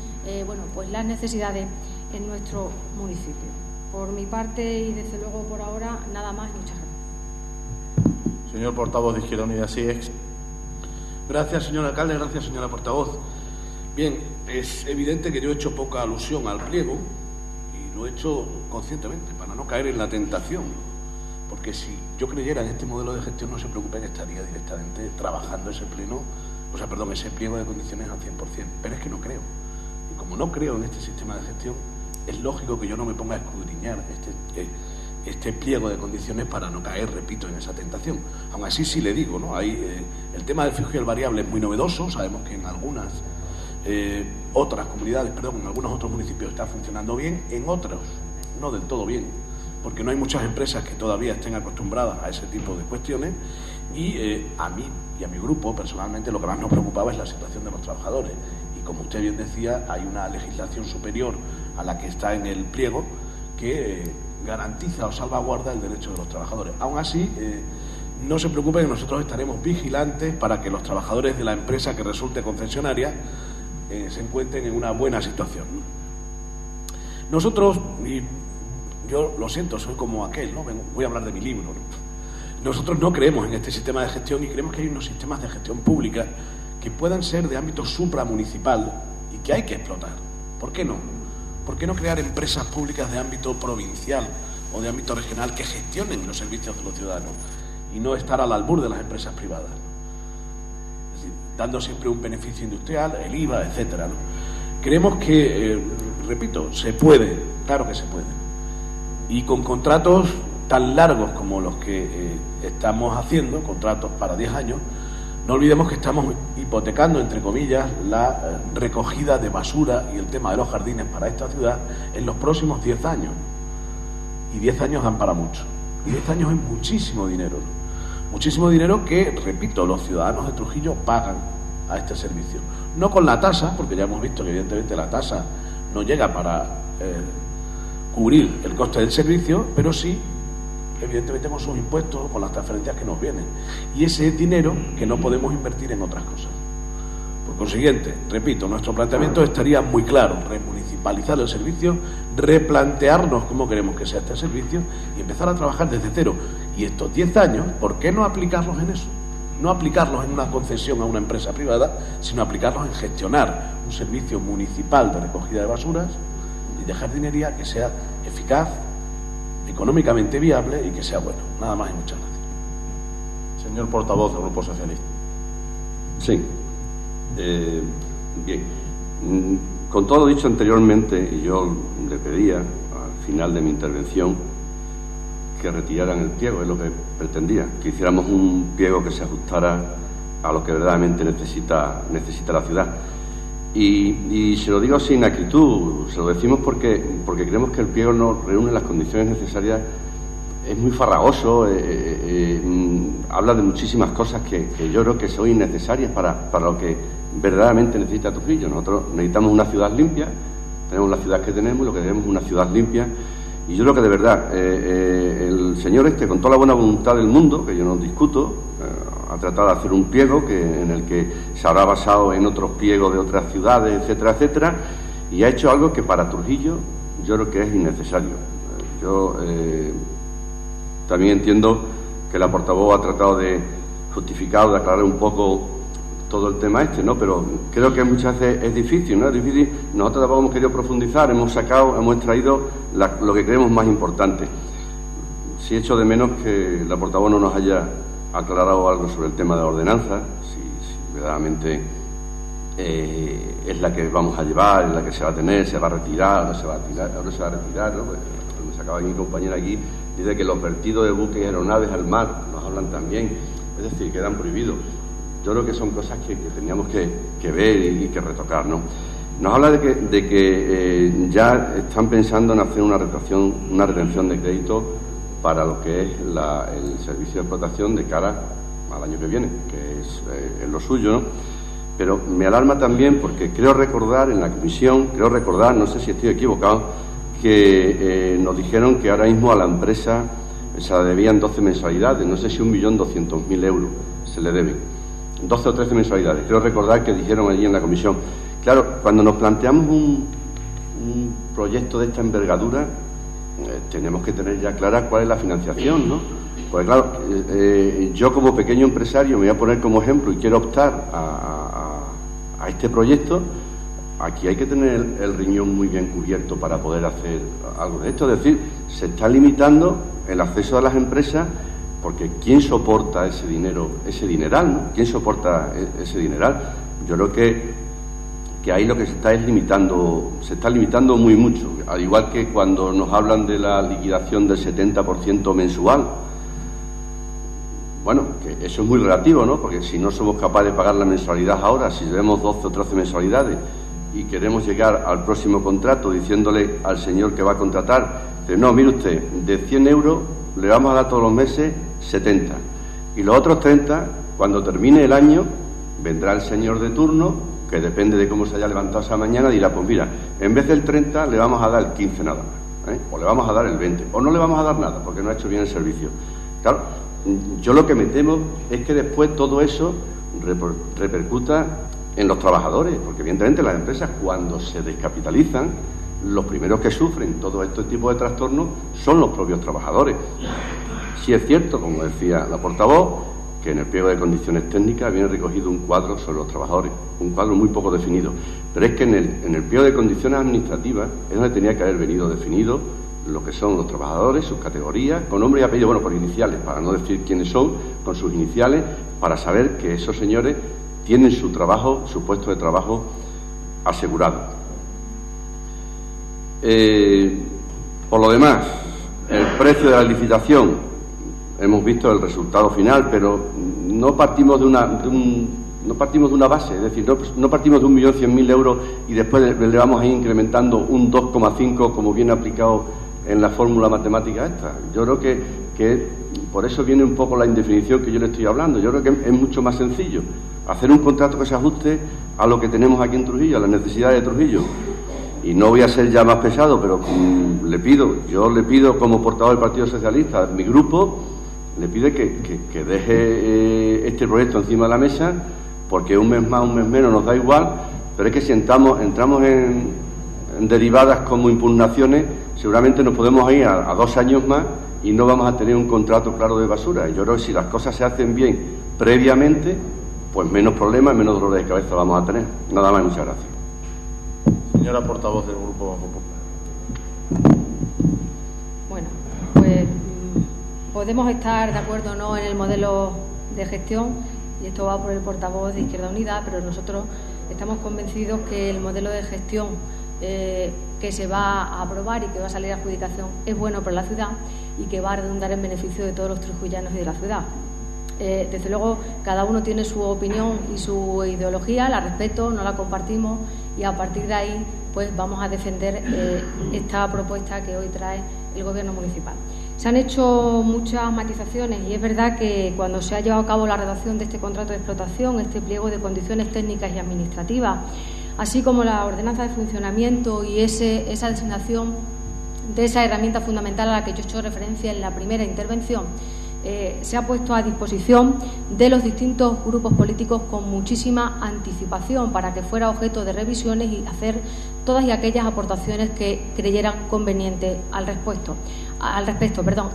pues las necesidades en nuestro municipio. Por mi parte y desde luego por ahora nada más. Muchas gracias. Señor portavoz de Izquierda Unida, SIEX. Gracias, señor alcalde. Gracias, señora portavoz. Bien, es evidente que yo he hecho poca alusión al pliego, y lo he hecho conscientemente para no caer en la tentación, porque si yo creyera en este modelo de gestión, no se preocupe que estaría directamente trabajando ese ese pliego de condiciones al 100%, pero es que no creo. Y como no creo en este sistema de gestión, es lógico que yo no me ponga a escudriñar este pliego de condiciones para no caer, repito, en esa tentación. Aún así, sí le digo, ¿no? El tema del fijo y el variable es muy novedoso. Sabemos que en algunas otras comunidades, en algunos otros municipios está funcionando bien, en otros no del todo bien, porque no hay muchas empresas que todavía estén acostumbradas a ese tipo de cuestiones, y a mí y a mi grupo personalmente lo que más nos preocupaba es la situación de los trabajadores, y como usted bien decía, hay una legislación superior a la que está en el pliego que garantiza o salvaguarda el derecho de los trabajadores. Aún así, no se preocupe, que nosotros estaremos vigilantes para que los trabajadores de la empresa que resulte concesionaria se encuentren en una buena situación, ¿no? Nosotros, y yo lo siento, soy como aquel, ¿no? Voy a hablar de mi libro, ¿no? Nosotros no creemos en este sistema de gestión y creemos que hay unos sistemas de gestión pública que puedan ser de ámbito supramunicipal y que hay que explotar. ¿Por qué no? ¿Por qué no crear empresas públicas de ámbito provincial o de ámbito regional que gestionen los servicios de los ciudadanos y no estar al albur de las empresas privadas? Es decir, dando siempre un beneficio industrial, el IVA, etcétera, ¿no? Creemos que, repito, se puede, claro que se puede. Y con contratos tan largos como los que estamos haciendo, contratos para 10 años, no olvidemos que estamos hipotecando, entre comillas, la recogida de basura y el tema de los jardines para esta ciudad en los próximos 10 años. Y 10 años dan para mucho. Y 10 años es muchísimo dinero, ¿no? Muchísimo dinero que, repito, los ciudadanos de Trujillo pagan a este servicio. No con la tasa, porque ya hemos visto que evidentemente la tasa no llega para cubrir el coste del servicio, pero sí, evidentemente, con sus impuestos, con las transferencias que nos vienen. Y ese es dinero que no podemos invertir en otras cosas. Por consiguiente, repito, nuestro planteamiento estaría muy claro: remunicipalizar el servicio, replantearnos cómo queremos que sea este servicio y empezar a trabajar desde cero. Y estos 10 años, ¿por qué no aplicarlos en eso? No aplicarlos en una concesión a una empresa privada, sino aplicarlos en gestionar un servicio municipal de recogida de basuras y de jardinería que sea eficaz, económicamente viable y que sea bueno. Nada más y muchas gracias. Señor portavoz del Grupo Socialista. Sí. Bien. Con todo lo dicho anteriormente, y yo le pedía al final de mi intervención que retiraran el pliego, es lo que pretendía, que hiciéramos un pliego que se ajustara a lo que verdaderamente necesita la ciudad. Y se lo digo sin acritud, se lo decimos porque creemos que el pliego no reúne las condiciones necesarias, es muy farragoso, habla de muchísimas cosas que yo creo que son innecesarias para lo que verdaderamente necesita Trujillo. Nosotros necesitamos una ciudad limpia, tenemos la ciudad que tenemos, lo que tenemos es una ciudad limpia. Y yo creo que de verdad, el señor con toda la buena voluntad del mundo, que yo no discuto, ha tratado de hacer un pliego en el que se habrá basado en otros pliegos de otras ciudades, etcétera, etcétera, y ha hecho algo que para Trujillo yo creo que es innecesario. Yo también entiendo que la portavoz ha tratado de justificar, de aclarar un poco todo el tema ¿no? Pero creo que muchas veces es difícil, ¿no? Es difícil. Nosotros tampoco hemos querido profundizar, hemos extraído lo que creemos más importante. Sí echo de menos que la portavoz no nos haya aclarado algo sobre el tema de la ordenanza, si verdaderamente es la que vamos a llevar, es la que se va a tener, se va a retirar, no se va a retirar, ahora se va a retirar, ¿no? Pues, me sacaba mi compañera aquí, dice que los vertidos de buques y aeronaves al mar nos hablan también, es decir, quedan prohibidos. Yo creo que son cosas que teníamos que ver y que retocar, ¿no? Nos habla de que ya están pensando en hacer una retención de crédito para lo que es el servicio de explotación de cara al año que viene, que es lo suyo, ¿no? Pero me alarma también porque creo recordar en la comisión, no sé si estoy equivocado, que nos dijeron que ahora mismo a la empresa se la debían 12 mensualidades, no sé si 1.200.000 euros se le deben. 12 o 13 mensualidades. Creo recordar que dijeron allí en la comisión. Claro, cuando nos planteamos un proyecto de esta envergadura, tenemos que tener ya clara cuál es la financiación, ¿no? Porque claro, yo como pequeño empresario me voy a poner como ejemplo y quiero optar a este proyecto. Aquí hay que tener el riñón muy bien cubierto para poder hacer algo de esto. Es decir, se está limitando el acceso a las empresas. Porque ¿quién soporta ese dinero, ese dineral, ¿no? ¿Quién soporta ese dineral? Yo creo que ahí lo que se está limitando muy mucho. Al igual que cuando nos hablan de la liquidación del 70% mensual. Bueno, que eso es muy relativo, ¿no? Porque si no somos capaces de pagar la mensualidad ahora, si debemos 12 o 13 mensualidades y queremos llegar al próximo contrato diciéndole al señor que va a contratar, no, mire usted, de 100 euros le vamos a dar todos los meses 70. Y los otros 30, cuando termine el año, vendrá el señor de turno, que depende de cómo se haya levantado esa mañana, dirá, pues mira, en vez del 30 le vamos a dar el 15 nada más, o le vamos a dar el 20, o no le vamos a dar nada, porque no ha hecho bien el servicio. Claro, yo lo que me temo es que después todo eso repercuta en los trabajadores, porque evidentemente las empresas cuando se descapitalizan los primeros que sufren todo este tipo de trastornos son los propios trabajadores. Sí es cierto, como decía la portavoz, que en el pliego de condiciones técnicas viene recogido un cuadro sobre los trabajadores, un cuadro muy poco definido, pero es que en el pliego de condiciones administrativas es donde tenía que haber venido definido lo que son los trabajadores, sus categorías, con nombre y apellido, bueno, por iniciales, para no decir quiénes son, con sus iniciales, para saber que esos señores tienen su trabajo, su puesto de trabajo asegurado. Por lo demás, el precio de la licitación, hemos visto el resultado final, pero no partimos de una base, es decir, no partimos de 1.100.000 euros y después le vamos a ir incrementando un 2,5 como viene aplicado en la fórmula matemática esta. Yo creo que por eso viene un poco la indefinición que yo le estoy hablando. Yo creo que es mucho más sencillo hacer un contrato que se ajuste a lo que tenemos aquí en Trujillo, a las necesidades de Trujillo. Y no voy a ser ya más pesado, pero yo le pido como portavoz del Partido Socialista, mi grupo, le pide que deje este proyecto encima de la mesa, porque un mes más, un mes menos nos da igual, pero es que si entramos en derivadas como impugnaciones, seguramente nos podemos ir a 2 años más y no vamos a tener un contrato claro de basura. Y yo creo que si las cosas se hacen bien previamente, pues menos problemas, menos dolores de cabeza vamos a tener. Nada más, muchas gracias. Señora portavoz del Grupo Popular. Bueno, pues podemos estar de acuerdo o no en el modelo de gestión, y esto va por el portavoz de Izquierda Unida, pero nosotros estamos convencidos que el modelo de gestión que se va a aprobar y que va a salir a adjudicación es bueno para la ciudad y que va a redundar en beneficio de todos los trujillanos y de la ciudad. Desde luego, cada uno tiene su opinión y su ideología, la respeto, no la compartimos, y a partir de ahí pues vamos a defender esta propuesta que hoy trae el Gobierno municipal. Se han hecho muchas matizaciones y es verdad que cuando se ha llevado a cabo la redacción de este contrato de explotación, este pliego de condiciones técnicas y administrativas, así como la ordenanza de funcionamiento y esa designación de esa herramienta fundamental a la que yo he hecho referencia en la primera intervención, se ha puesto a disposición de los distintos grupos políticos con muchísima anticipación para que fuera objeto de revisiones y hacer todas y aquellas aportaciones que creyeran convenientes al respecto.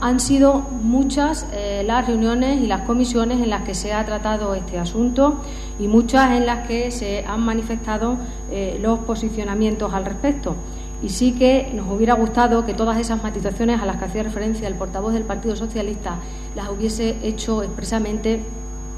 Han sido muchas las reuniones y las comisiones en las que se ha tratado este asunto y muchas en las que se han manifestado los posicionamientos al respecto. Y sí que nos hubiera gustado que todas esas matizaciones a las que hacía referencia el portavoz del Partido Socialista las hubiese hecho expresamente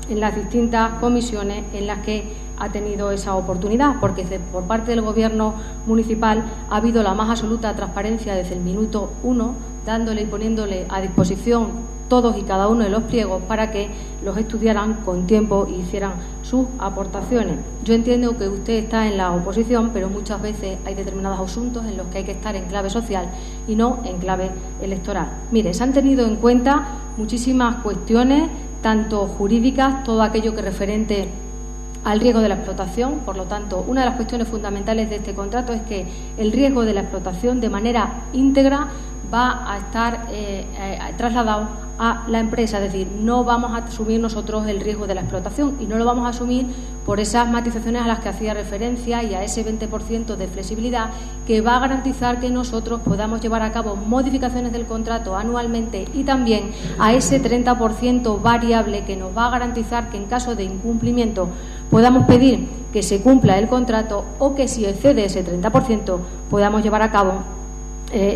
en las distintas comisiones en las que ha tenido esa oportunidad, porque por parte del Gobierno municipal ha habido la más absoluta transparencia desde el minuto 1, dándole y poniéndole a disposición todos y cada uno de los pliegos para que los estudiaran con tiempo y hicieran sus aportaciones. Yo entiendo que usted está en la oposición, pero muchas veces hay determinados asuntos en los que hay que estar en clave social y no en clave electoral. Mire, se han tenido en cuenta muchísimas cuestiones, tanto jurídicas, todo aquello que es referente al riesgo de la explotación. Por lo tanto, una de las cuestiones fundamentales de este contrato es que el riesgo de la explotación de manera íntegra va a estar trasladado a la empresa, es decir, no vamos a asumir nosotros el riesgo de la explotación y no lo vamos a asumir por esas matizaciones a las que hacía referencia y a ese 20% de flexibilidad que va a garantizar que nosotros podamos llevar a cabo modificaciones del contrato anualmente y también a ese 30% variable que nos va a garantizar que en caso de incumplimiento podamos pedir que se cumpla el contrato o que si excede ese 30% podamos llevar a cabo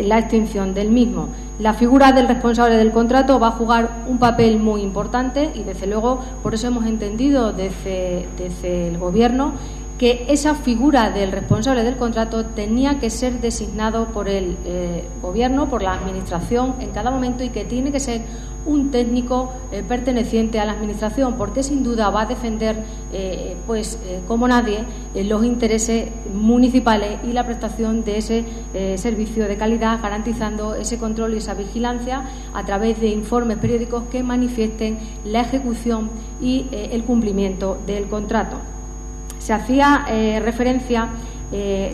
la extinción del mismo. La figura del responsable del contrato va a jugar un papel muy importante y, desde luego, por eso hemos entendido desde el Gobierno que esa figura del responsable del contrato tenía que ser designado por el Gobierno, por la Administración en cada momento, y que tiene que ser un técnico perteneciente a la Administración, porque sin duda va a defender, como nadie, los intereses municipales y la prestación de ese servicio de calidad, garantizando ese control y esa vigilancia a través de informes periódicos que manifiesten la ejecución y el cumplimiento del contrato. Se hacía referencia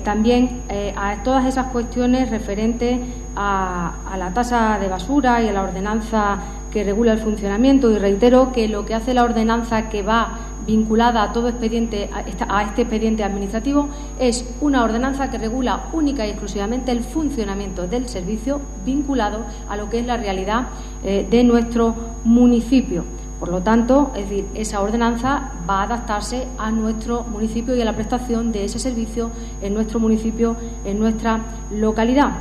también a todas esas cuestiones referentes a la tasa de basura y a la ordenanza que regula el funcionamiento, y reitero que lo que hace la ordenanza que va vinculada a todo expediente, a este expediente administrativo, es una ordenanza que regula única y exclusivamente el funcionamiento del servicio vinculado a lo que es la realidad de nuestro municipio. Por lo tanto, es decir, esa ordenanza va a adaptarse a nuestro municipio y a la prestación de ese servicio en nuestro municipio, en nuestra localidad.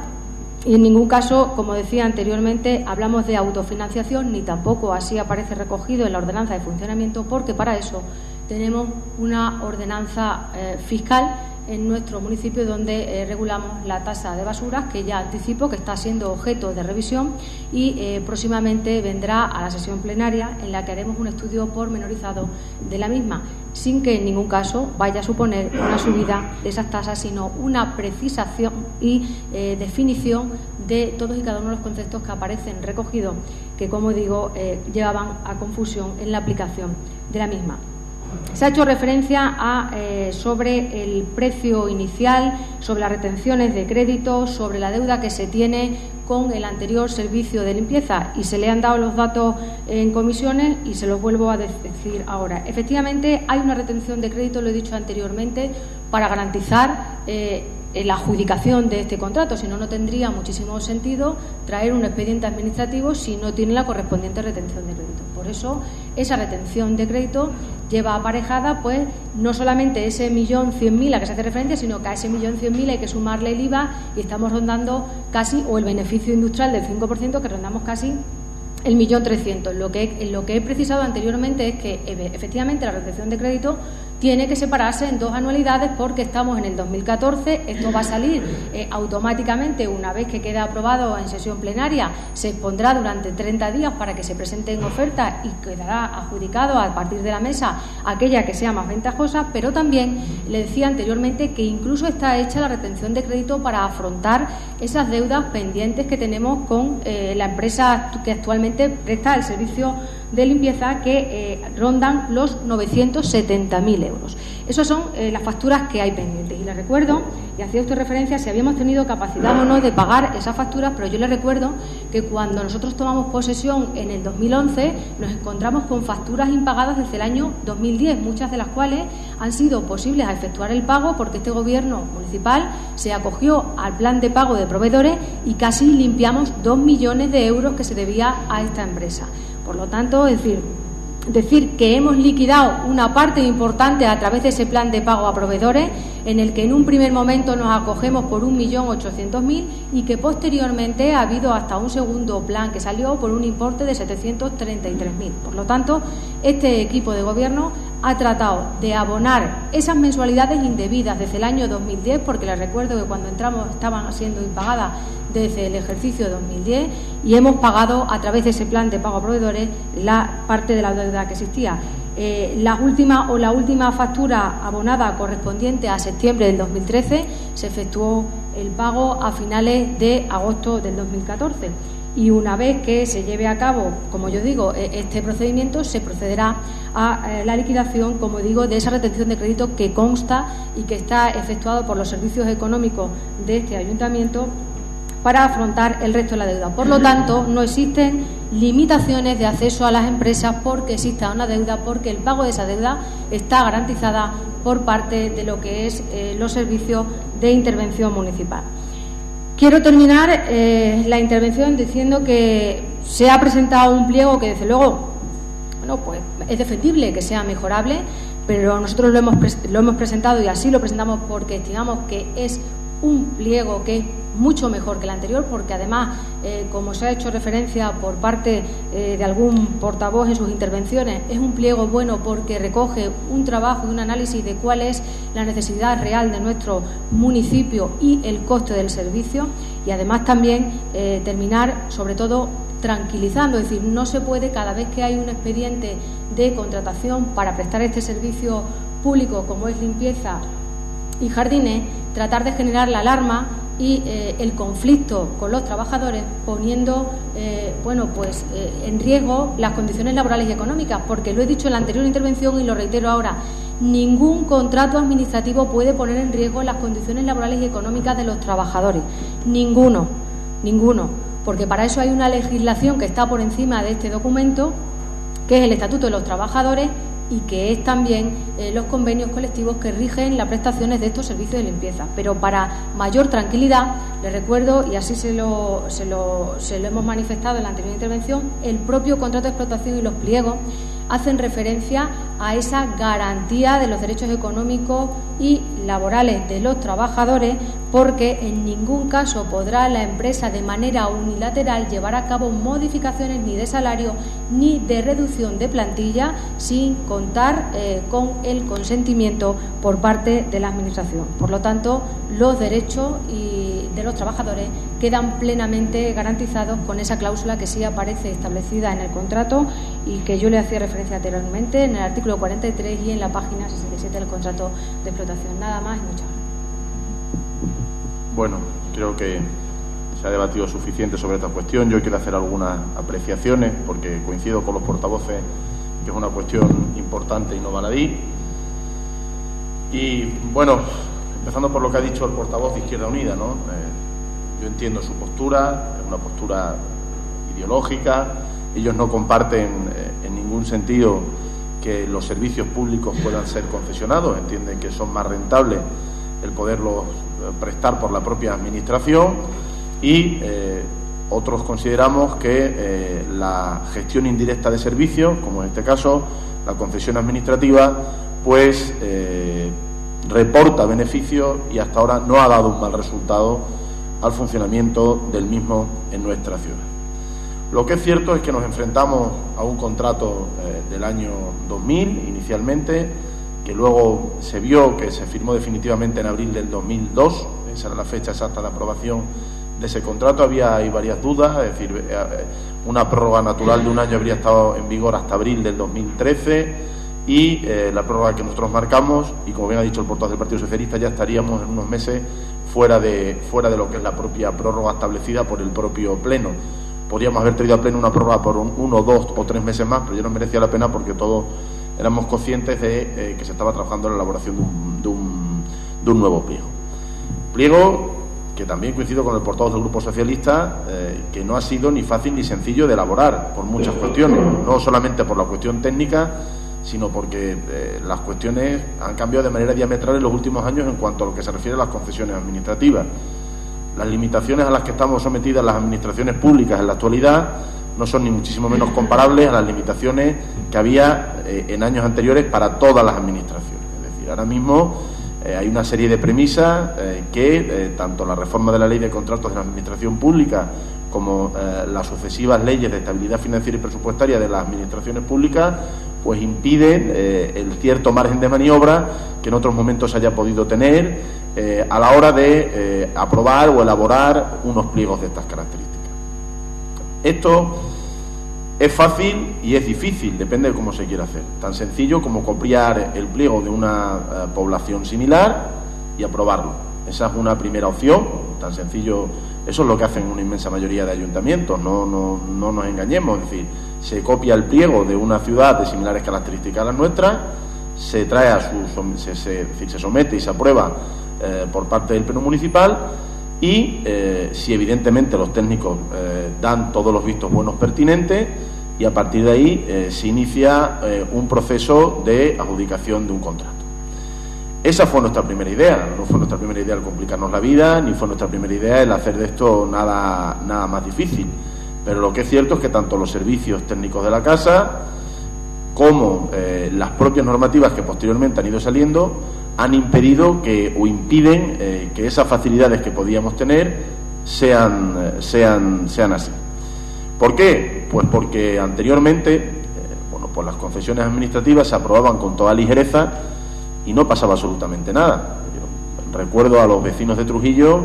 Y en ningún caso, como decía anteriormente, hablamos de autofinanciación, ni tampoco así aparece recogido en la ordenanza de funcionamiento, porque para eso tenemos una ordenanza fiscal en nuestro municipio donde regulamos la tasa de basuras, que ya anticipo que está siendo objeto de revisión y próximamente vendrá a la sesión plenaria, en la que haremos un estudio pormenorizado de la misma, sin que en ningún caso vaya a suponer una subida de esas tasas, sino una precisación y definición de todos y cada uno de los conceptos que aparecen recogidos, que, como digo, llevaban a confusión en la aplicación de la misma. Se ha hecho referencia sobre el precio inicial, sobre las retenciones de crédito, sobre la deuda que se tiene con el anterior servicio de limpieza, y se le han dado los datos en comisiones y se los vuelvo a decir ahora. Efectivamente, hay una retención de crédito, lo he dicho anteriormente, para garantizar la adjudicación de este contrato. Si no, no tendría muchísimo sentido traer un expediente administrativo si no tiene la correspondiente retención de crédito. Por eso, esa retención de crédito lleva aparejada, pues, no solamente ese 1.100.000 a que se hace referencia, sino que a ese 1.100.000 hay que sumarle el IVA, y estamos rondando casi, o el beneficio industrial del 5%, que rondamos casi el 1.300.000. Lo que he precisado anteriormente es que efectivamente la retención de crédito tiene que separarse en 2 anualidades, porque estamos en el 2014, esto va a salir automáticamente una vez que quede aprobado en sesión plenaria, se expondrá durante 30 días para que se presenten ofertas y quedará adjudicado a partir de la mesa aquella que sea más ventajosa, pero también le decía anteriormente que incluso está hecha la retención de crédito para afrontar esas deudas pendientes que tenemos con la empresa que actualmente presta el servicio de limpieza, que rondan los 970.000 euros. Esas son las facturas que hay pendientes. Y les recuerdo, y hacía usted referencia, si habíamos tenido capacidad o no de pagar esas facturas, pero yo les recuerdo que cuando nosotros tomamos posesión en el 2011, nos encontramos con facturas impagadas desde el año 2010, muchas de las cuales han sido posibles a efectuar el pago porque este Gobierno municipal se acogió al plan de pago de proveedores y casi limpiamos 2 millones de euros que se debía a esta empresa. Por lo tanto, es decir que hemos liquidado una parte importante a través de ese plan de pago a proveedores, en el que en un primer momento nos acogemos por 1.800.000 y que posteriormente ha habido hasta un segundo plan que salió por un importe de 733.000. Por lo tanto, este equipo de Gobierno ha tratado de abonar esas mensualidades indebidas desde el año 2010, porque les recuerdo que cuando entramos estaban siendo impagadas desde el ejercicio 2010, y hemos pagado a través de ese plan de pago a proveedores la parte de la deuda que existía. La última factura abonada correspondiente a septiembre del 2013 se efectuó el pago a finales de agosto del 2014. Y una vez que se lleve a cabo, como yo digo, este procedimiento, se procederá a la liquidación, como digo, de esa retención de crédito que consta y que está efectuado por los servicios económicos de este ayuntamiento para afrontar el resto de la deuda. Por lo tanto, no existen limitaciones de acceso a las empresas porque exista una deuda, porque el pago de esa deuda está garantizada por parte de lo que es los servicios de intervención municipal. Quiero terminar la intervención diciendo que se ha presentado un pliego que, desde luego, bueno, pues es defendible que sea mejorable, pero nosotros lo hemos presentado, y así lo presentamos porque estimamos que es un pliego que es mucho mejor que el anterior, porque además, como se ha hecho referencia por parte de algún portavoz en sus intervenciones, es un pliego bueno porque recoge un trabajo y un análisis de cuál es la necesidad real de nuestro municipio y el coste del servicio, y además también terminar, sobre todo, tranquilizando. Es decir, no se puede, cada vez que hay un expediente de contratación para prestar este servicio público como es limpieza y jardines, tratar de generar la alarma y el conflicto con los trabajadores, poniendo en riesgo las condiciones laborales y económicas, porque lo he dicho en la anterior intervención y lo reitero ahora: ningún contrato administrativo puede poner en riesgo las condiciones laborales y económicas de los trabajadores, ninguno, porque para eso hay una legislación que está por encima de este documento, que es el Estatuto de los Trabajadores, y que es también los convenios colectivos que rigen las prestaciones de estos servicios de limpieza. Pero para mayor tranquilidad, les recuerdo, y así se lo hemos manifestado en la anterior intervención, el propio contrato de explotación y los pliegos hacen referencia a esa garantía de los derechos económicos y laborales de los trabajadores, porque en ningún caso podrá la empresa de manera unilateral llevar a cabo modificaciones ni de salario ni de reducción de plantilla sin contar con el consentimiento por parte de la Administración. Por lo tanto, los derechos de los trabajadores quedan plenamente garantizados con esa cláusula que sí aparece establecida en el contrato y que yo le hacía referencia anteriormente en el artículo 43 y en la página 67 del contrato de explotación. Nada más y muchas gracias. Bueno, creo que se ha debatido suficiente sobre esta cuestión. Yo quiero hacer algunas apreciaciones porque coincido con los portavoces que es una cuestión importante y no baladí. Y bueno, empezando por lo que ha dicho el portavoz de Izquierda Unida, ¿no? Yo entiendo su postura, es una postura ideológica. Ellos no comparten en ningún sentido que los servicios públicos puedan ser concesionados, entienden que son más rentables el poderlos prestar por la propia Administración y otros consideramos que la gestión indirecta de servicios, como en este caso la concesión administrativa, pues reporta beneficios y hasta ahora no ha dado un mal resultado al funcionamiento del mismo en nuestra ciudad. Lo que es cierto es que nos enfrentamos a un contrato del año 2000 inicialmente, que luego se vio que se firmó definitivamente en abril del 2002, esa era la fecha exacta de aprobación de ese contrato. Hay varias dudas, es decir, una prórroga natural de un año habría estado en vigor hasta abril del 2013 y la prórroga que nosotros marcamos, y como bien ha dicho el portavoz del Partido Socialista, ya estaríamos en unos meses fuera de lo que es la propia prórroga establecida por el propio Pleno. Podríamos haber traído a Pleno una prórroga por 1, 2 o 3 meses más, pero ya no merecía la pena porque todos éramos conscientes de que se estaba trabajando en la elaboración de un nuevo pliego. Pliego que también coincido con el portavoz del Grupo Socialista, que no ha sido ni fácil ni sencillo de elaborar por muchas cuestiones, no solamente por la cuestión técnica, sino porque las cuestiones han cambiado de manera diametral en los últimos años en cuanto a lo que se refiere a las concesiones administrativas. Las limitaciones a las que estamos sometidas las administraciones públicas en la actualidad no son ni muchísimo menos comparables a las limitaciones que había en años anteriores para todas las administraciones. Es decir, ahora mismo hay una serie de premisas que tanto la reforma de la Ley de Contratos de la Administración Pública como las sucesivas leyes de estabilidad financiera y presupuestaria de las administraciones públicas pues impiden el cierto margen de maniobra que en otros momentos se haya podido tener a la hora de aprobar o elaborar unos pliegos de estas características. Esto es fácil y es difícil, depende de cómo se quiera hacer. Tan sencillo como copiar el pliego de una población similar y aprobarlo. Esa es una primera opción, tan sencillo. Eso es lo que hacen una inmensa mayoría de ayuntamientos, no nos engañemos. Es decir, se copia el pliego de una ciudad de similares características a las nuestras, se trae se somete y se aprueba por parte del Pleno Municipal y si evidentemente los técnicos dan todos los vistos buenos pertinentes y a partir de ahí se inicia un proceso de adjudicación de un contrato. Esa fue nuestra primera idea. No fue nuestra primera idea el complicarnos la vida, ni fue nuestra primera idea el hacer de esto nada más difícil. Pero lo que es cierto es que tanto los servicios técnicos de la Casa como las propias normativas que posteriormente han ido saliendo han impedido o impiden que esas facilidades que podíamos tener sean así. ¿Por qué? Pues porque anteriormente pues las concesiones administrativas se aprobaban con toda ligereza y no pasaba absolutamente nada. Yo recuerdo a los vecinos de Trujillo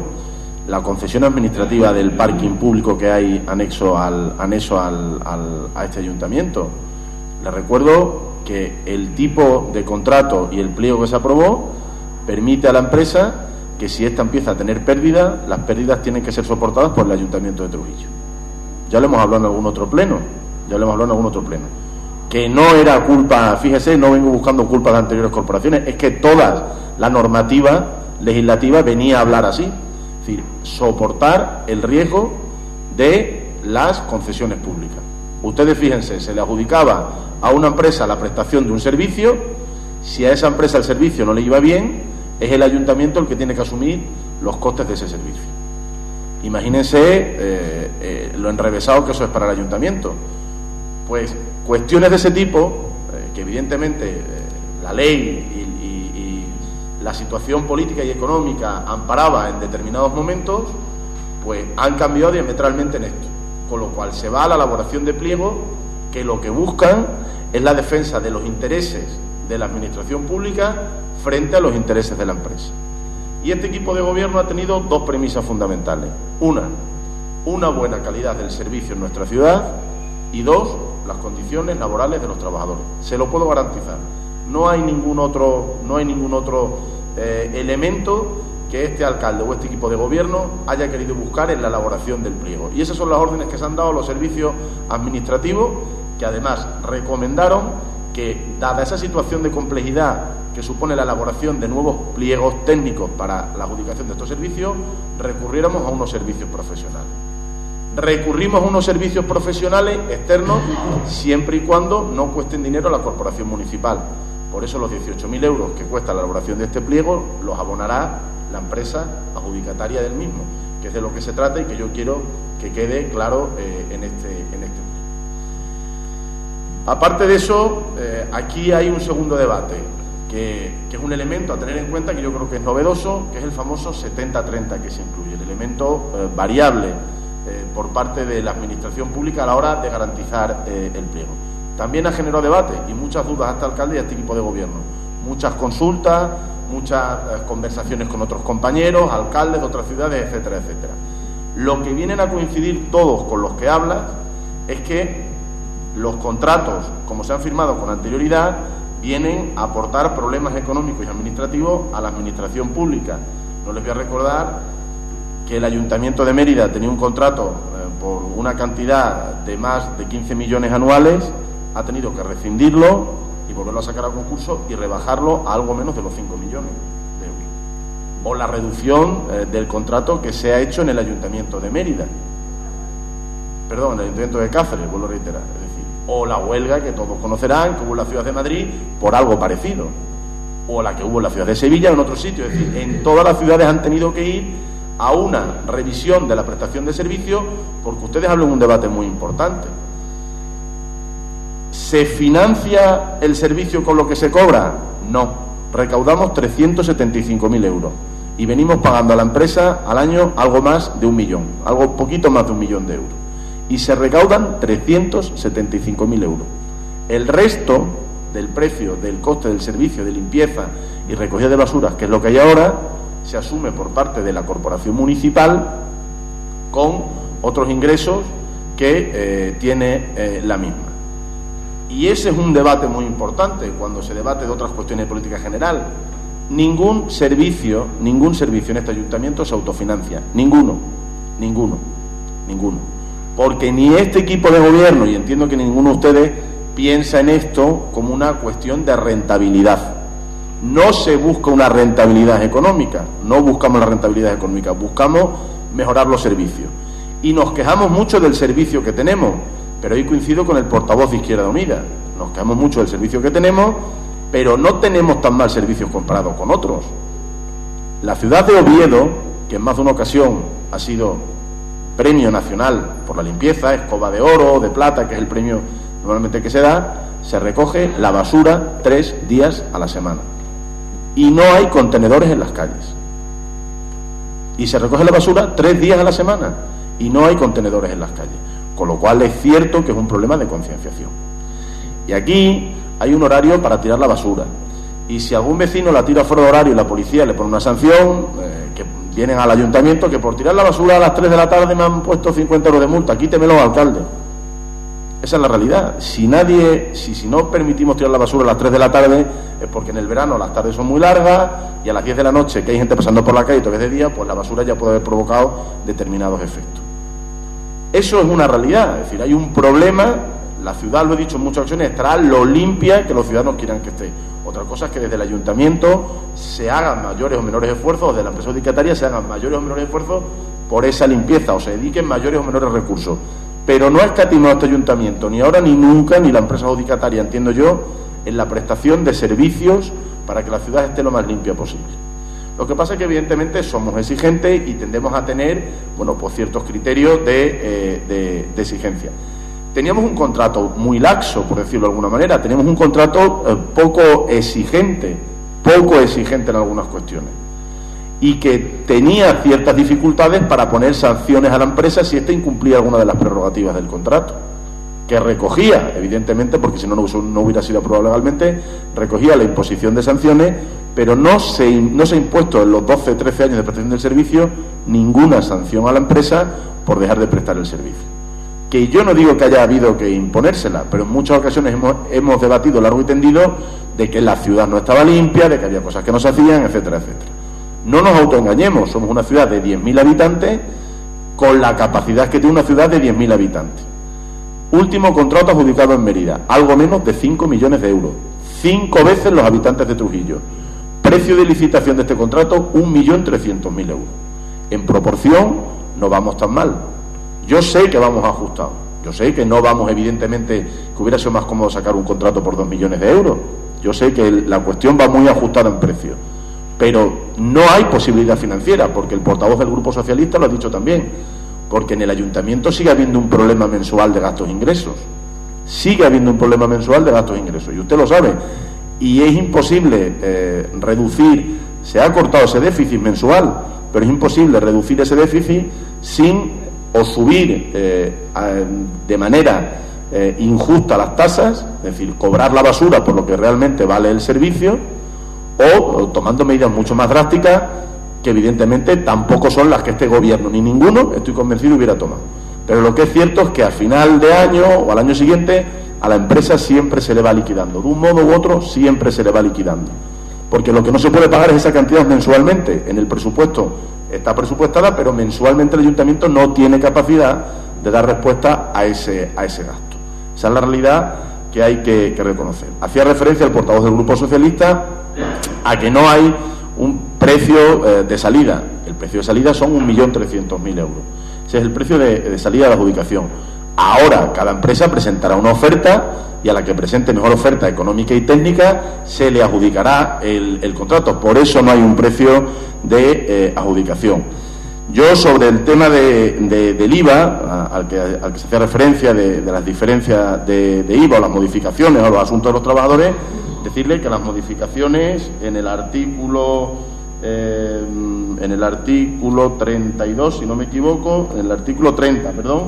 la concesión administrativa del parking público que hay anexo a este ayuntamiento. Les recuerdo que el tipo de contrato y el pliego que se aprobó permite a la empresa que si ésta empieza a tener pérdidas, las pérdidas tienen que ser soportadas por el ayuntamiento de Trujillo. Ya lo hemos hablado en algún otro pleno, que no era culpa, fíjese, no vengo buscando culpas de anteriores corporaciones, es que toda la normativa legislativa venía a hablar así, es decir, soportar el riesgo de las concesiones públicas. Ustedes fíjense, se le adjudicaba a una empresa la prestación de un servicio. Si a esa empresa el servicio no le iba bien, es el ayuntamiento el que tiene que asumir los costes de ese servicio. Imagínense lo enrevesado que eso es para el ayuntamiento. Pues cuestiones de ese tipo, que evidentemente la ley y la situación política y económica amparaba en determinados momentos, pues han cambiado diametralmente en esto. Con lo cual se va a la elaboración de pliegos que lo que buscan es la defensa de los intereses de la administración pública frente a los intereses de la empresa. Y este equipo de gobierno ha tenido dos premisas fundamentales. Una buena calidad del servicio en nuestra ciudad, y dos, las condiciones laborales de los trabajadores. Se lo puedo garantizar. No hay ningún otro elemento que este alcalde o este equipo de gobierno haya querido buscar en la elaboración del pliego. Y esas son las órdenes que se han dado a los servicios administrativos, que además recomendaron que, dada esa situación de complejidad que supone la elaboración de nuevos pliegos técnicos para la adjudicación de estos servicios, recurriéramos a unos servicios profesionales. Recurrimos a unos servicios profesionales externos siempre y cuando no cuesten dinero a la corporación municipal. Por eso los 18.000 euros que cuesta la elaboración de este pliego los abonará la empresa adjudicataria del mismo, que es de lo que se trata y que yo quiero que quede claro en este punto. Aparte de eso, aquí hay un segundo debate, que es un elemento a tener en cuenta, que yo creo que es novedoso, que es el famoso 70-30 que se incluye, el elemento variable por parte de la administración pública a la hora de garantizar el pliego. También ha generado debate y muchas dudas a este alcalde y a este equipo de gobierno. Muchas consultas, muchas conversaciones con otros compañeros, alcaldes de otras ciudades, etcétera, etcétera. Lo que vienen a coincidir todos con los que hablan es que los contratos, como se han firmado con anterioridad, vienen a aportar problemas económicos y administrativos a la administración pública. No les voy a recordar que el Ayuntamiento de Mérida tenía un contrato por una cantidad de más de 15 millones anuales, ha tenido que rescindirlo y volverlo a sacar a concurso y rebajarlo a algo menos de los 5 millones de euros. O la reducción del contrato que se ha hecho en el Ayuntamiento de Mérida. Perdón, en el Ayuntamiento de Cáceres, vuelvo a reiterar. Es decir, o la huelga que todos conocerán, que hubo en la ciudad de Madrid por algo parecido. O la que hubo en la ciudad de Sevilla o en otro sitio. Es decir, en todas las ciudades han tenido que ir a una revisión de la prestación de servicios, porque ustedes hablan de un debate muy importante. ¿Se financia el servicio con lo que se cobra? No. Recaudamos 375.000 euros y venimos pagando a la empresa al año algo más de 1 millón, algo poquito más de 1 millón de euros. Y se recaudan 375.000 euros. El resto del precio del coste del servicio de limpieza y recogida de basuras, que es lo que hay ahora, se asume por parte de la corporación municipal con otros ingresos que tiene la misma. Y ese es un debate muy importante cuando se debate de otras cuestiones de política general. Ningún servicio en este ayuntamiento se autofinancia. Ninguno. Porque ni este equipo de gobierno, y entiendo que ninguno de ustedes piensa en esto como una cuestión de rentabilidad. No se busca una rentabilidad económica, no buscamos la rentabilidad económica, buscamos mejorar los servicios. Y nos quejamos mucho del servicio que tenemos, pero ahí coincido con el portavoz de Izquierda Unida. Nos quejamos mucho del servicio que tenemos, pero no tenemos tan mal servicios comparados con otros. La ciudad de Oviedo, que en más de una ocasión ha sido premio nacional por la limpieza, escoba de oro, de plata, que es el premio normalmente que se da, se recoge la basura 3 días a la semana. Y no hay contenedores en las calles. Y se recoge la basura 3 días a la semana y no hay contenedores en las calles. Con lo cual es cierto que es un problema de concienciación. Y aquí hay un horario para tirar la basura. Y si algún vecino la tira fuera de horario y la policía le pone una sanción, que vienen al ayuntamiento, que por tirar la basura a las 3 de la tarde me han puesto 50 euros de multa, quítemelo, alcalde. Esa es la realidad. Si no permitimos tirar la basura a las 3 de la tarde, es porque en el verano las tardes son muy largas y a las 10 de la noche, que hay gente pasando por la calle todavía de día, pues la basura ya puede haber provocado determinados efectos. Eso es una realidad, es decir, hay un problema. La ciudad, lo he dicho en muchas ocasiones, estará lo limpia que los ciudadanos quieran que esté. Otra cosa es que desde el ayuntamiento se hagan mayores o menores esfuerzos, o desde la empresa adjudicataria se hagan mayores o menores esfuerzos por esa limpieza, o se dediquen mayores o menores recursos. pero no ha escatimado este ayuntamiento, ni ahora ni nunca, ni la empresa adjudicataria, entiendo yo, en la prestación de servicios para que la ciudad esté lo más limpia posible. Lo que pasa es que evidentemente somos exigentes y tendemos a tener, bueno, pues ciertos criterios de exigencia. Teníamos un contrato muy laxo, por decirlo de alguna manera, teníamos un contrato poco exigente en algunas cuestiones, y que tenía ciertas dificultades para poner sanciones a la empresa si ésta incumplía alguna de las prerrogativas del contrato, que recogía, evidentemente, porque si no, no hubiera sido aprobado legalmente, recogía la imposición de sanciones, pero no se ha impuesto en los 12, 13 años de prestación del servicio ninguna sanción a la empresa por dejar de prestar el servicio. Que yo no digo que haya habido que imponérsela, pero en muchas ocasiones hemos debatido largo y tendido de que la ciudad no estaba limpia, de que había cosas que no se hacían, etcétera, etcétera. No nos autoengañemos, somos una ciudad de 10.000 habitantes con la capacidad que tiene una ciudad de 10.000 habitantes. Último contrato adjudicado en Mérida, algo menos de 5 millones de euros, 5 veces los habitantes de Trujillo. Precio de licitación de este contrato, 1.300.000 euros. En proporción, no vamos tan mal. Yo sé que vamos ajustados. Yo sé que no vamos, evidentemente, que hubiera sido más cómodo sacar un contrato por 2 millones de euros. Yo sé que la cuestión va muy ajustada en precio. Pero no hay posibilidad financiera, porque el portavoz del Grupo Socialista lo ha dicho también, porque en el ayuntamiento sigue habiendo un problema mensual de gastos-ingresos. Sigue habiendo un problema mensual de gastos-ingresos, y usted lo sabe. Y es imposible reducir, se ha cortado ese déficit mensual, pero es imposible reducir ese déficit sin o subir de manera injusta las tasas, es decir, cobrar la basura por lo que realmente vale el servicio, o tomando medidas mucho más drásticas que evidentemente tampoco son las que este gobierno ni ninguno, estoy convencido, hubiera tomado. Pero lo que es cierto es que a final de año o al año siguiente a la empresa siempre se le va liquidando, de un modo u otro siempre se le va liquidando, porque lo que no se puede pagar es esa cantidad mensualmente. En el presupuesto está presupuestada, pero mensualmente el ayuntamiento no tiene capacidad de dar respuesta a ese gasto. Esa es la realidad que hay que reconocer. Hacía referencia el portavoz del Grupo Socialista a que no hay un precio de salida. El precio de salida son 1.300.000 euros. Ese es el precio de salida de la adjudicación. Ahora cada empresa presentará una oferta y a la que presente mejor oferta económica y técnica se le adjudicará el contrato. Por eso no hay un precio de adjudicación. Yo, sobre el tema del IVA, al que se hacía referencia, de las diferencias de IVA o las modificaciones o los asuntos de los trabajadores, decirle que las modificaciones en el artículo 32, si no me equivoco, en el artículo 30, perdón,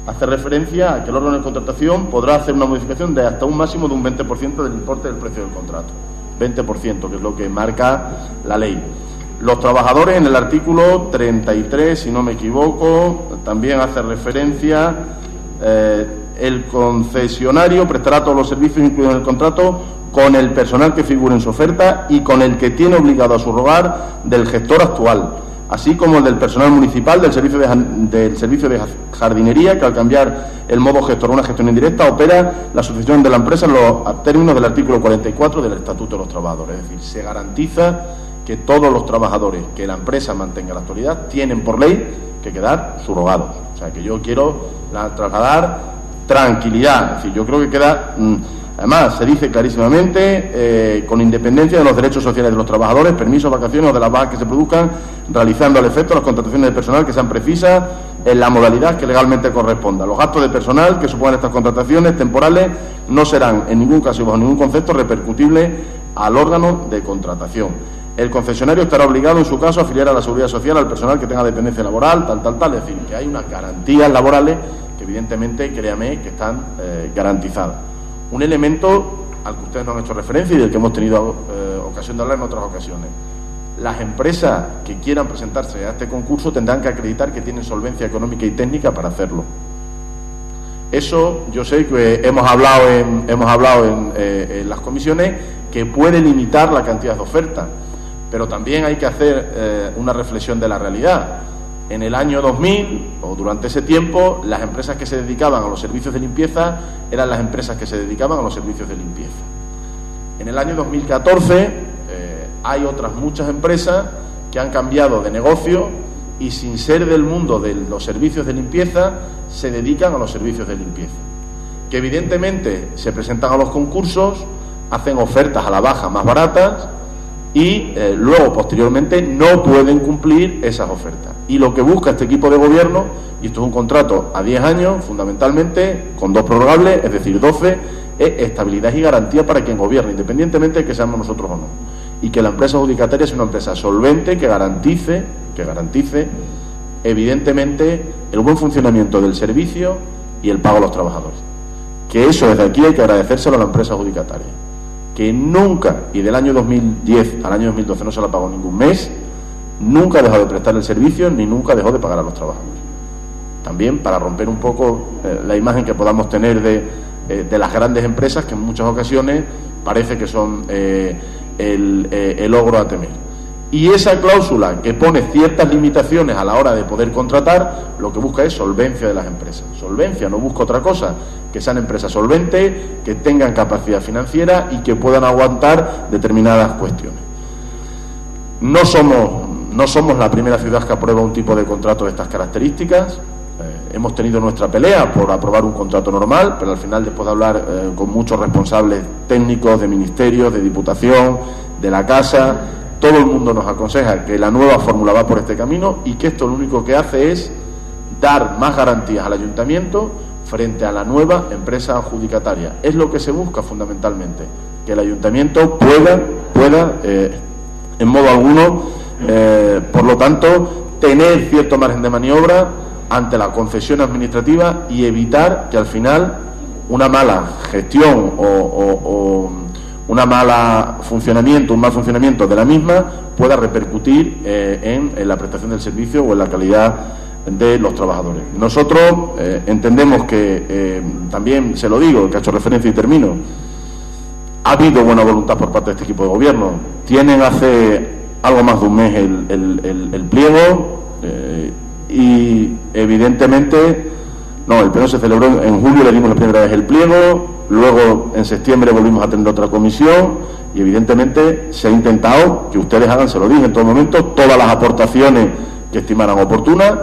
hace referencia a que el órgano de contratación podrá hacer una modificación de hasta un máximo de un 20% del importe del precio del contrato. 20%, que es lo que marca la ley. Los trabajadores, en el artículo 33, si no me equivoco, también hace referencia, el concesionario prestará todos los servicios incluidos en el contrato con el personal que figure en su oferta y con el que tiene obligado a subrogar del gestor actual, así como el del personal municipal del servicio de jardinería, que al cambiar el modo gestor a una gestión indirecta opera la sucesión de la empresa en los términos del artículo 44 del Estatuto de los Trabajadores. Es decir, se garantiza que todos los trabajadores que la empresa mantenga en la actualidad tienen por ley que quedar subrogados. O sea, que yo quiero trasladar tranquilidad. Es decir, yo creo que queda... Además, se dice clarísimamente, con independencia de los derechos sociales de los trabajadores, permisos, vacaciones o de las bajas que se produzcan, realizando al efecto las contrataciones de personal que sean precisas en la modalidad que legalmente corresponda. Los gastos de personal que supongan estas contrataciones temporales no serán en ningún caso y bajo ningún concepto repercutibles al órgano de contratación. El concesionario estará obligado, en su caso, a afiliar a la Seguridad Social al personal que tenga dependencia laboral, tal. Es decir, que hay unas garantías laborales que, evidentemente, créame, que están garantizadas. Un elemento al que ustedes no han hecho referencia y del que hemos tenido ocasión de hablar en otras ocasiones. Las empresas que quieran presentarse a este concurso tendrán que acreditar que tienen solvencia económica y técnica para hacerlo. Eso yo sé que hemos hablado en las comisiones, que puede limitar la cantidad de ofertas, pero también hay que hacer una reflexión de la realidad. En el año 2000, o durante ese tiempo, las empresas que se dedicaban a los servicios de limpieza eran las empresas que se dedicaban a los servicios de limpieza. En el año 2014 hay otras muchas empresas que han cambiado de negocio y sin ser del mundo de los servicios de limpieza, se dedican a los servicios de limpieza, que evidentemente se presentan a los concursos, hacen ofertas a la baja más baratas y luego posteriormente no pueden cumplir esas ofertas. Y lo que busca este equipo de gobierno, y esto es un contrato a 10 años fundamentalmente, con 2 prorrogables, es decir 12, es estabilidad y garantía para quien gobierna, independientemente de que seamos nosotros o no, y que la empresa adjudicataria sea una empresa solvente que garantice evidentemente el buen funcionamiento del servicio y el pago a los trabajadores. Que eso desde aquí hay que agradecérselo a la empresa adjudicataria, que nunca, y del año 2010 al año 2012 no se la pagó ningún mes, nunca dejó de prestar el servicio ni nunca dejó de pagar a los trabajadores. También para romper un poco la imagen que podamos tener de las grandes empresas, que en muchas ocasiones parece que son el ogro a temer. Y esa cláusula que pone ciertas limitaciones a la hora de poder contratar, lo que busca es solvencia de las empresas. Solvencia, no busca otra cosa, que sean empresas solventes, que tengan capacidad financiera y que puedan aguantar determinadas cuestiones. No somos la primera ciudad que aprueba un tipo de contrato de estas características. Hemos tenido nuestra pelea por aprobar un contrato normal, pero al final, después de hablar con muchos responsables técnicos de ministerios, de diputación, de la casa, todo el mundo nos aconseja que la nueva fórmula va por este camino y que esto lo único que hace es dar más garantías al ayuntamiento frente a la nueva empresa adjudicataria. Es lo que se busca fundamentalmente, que el ayuntamiento pueda en modo alguno, por lo tanto, tener cierto margen de maniobra ante la concesión administrativa y evitar que al final una mala gestión o un mal funcionamiento de la misma pueda repercutir en la prestación del servicio o en la calidad de los trabajadores. Nosotros entendemos que, también se lo digo, que ha hecho referencia y termino, ha habido buena voluntad por parte de este equipo de gobierno. Tienen hace algo más de un mes el pliego y evidentemente, el pliego se celebró en julio, le dimos la primera vez el pliego, luego en septiembre volvimos a tener otra comisión y evidentemente se ha intentado que ustedes hagan, se lo dije en todo momento, todas las aportaciones que estimaran oportunas,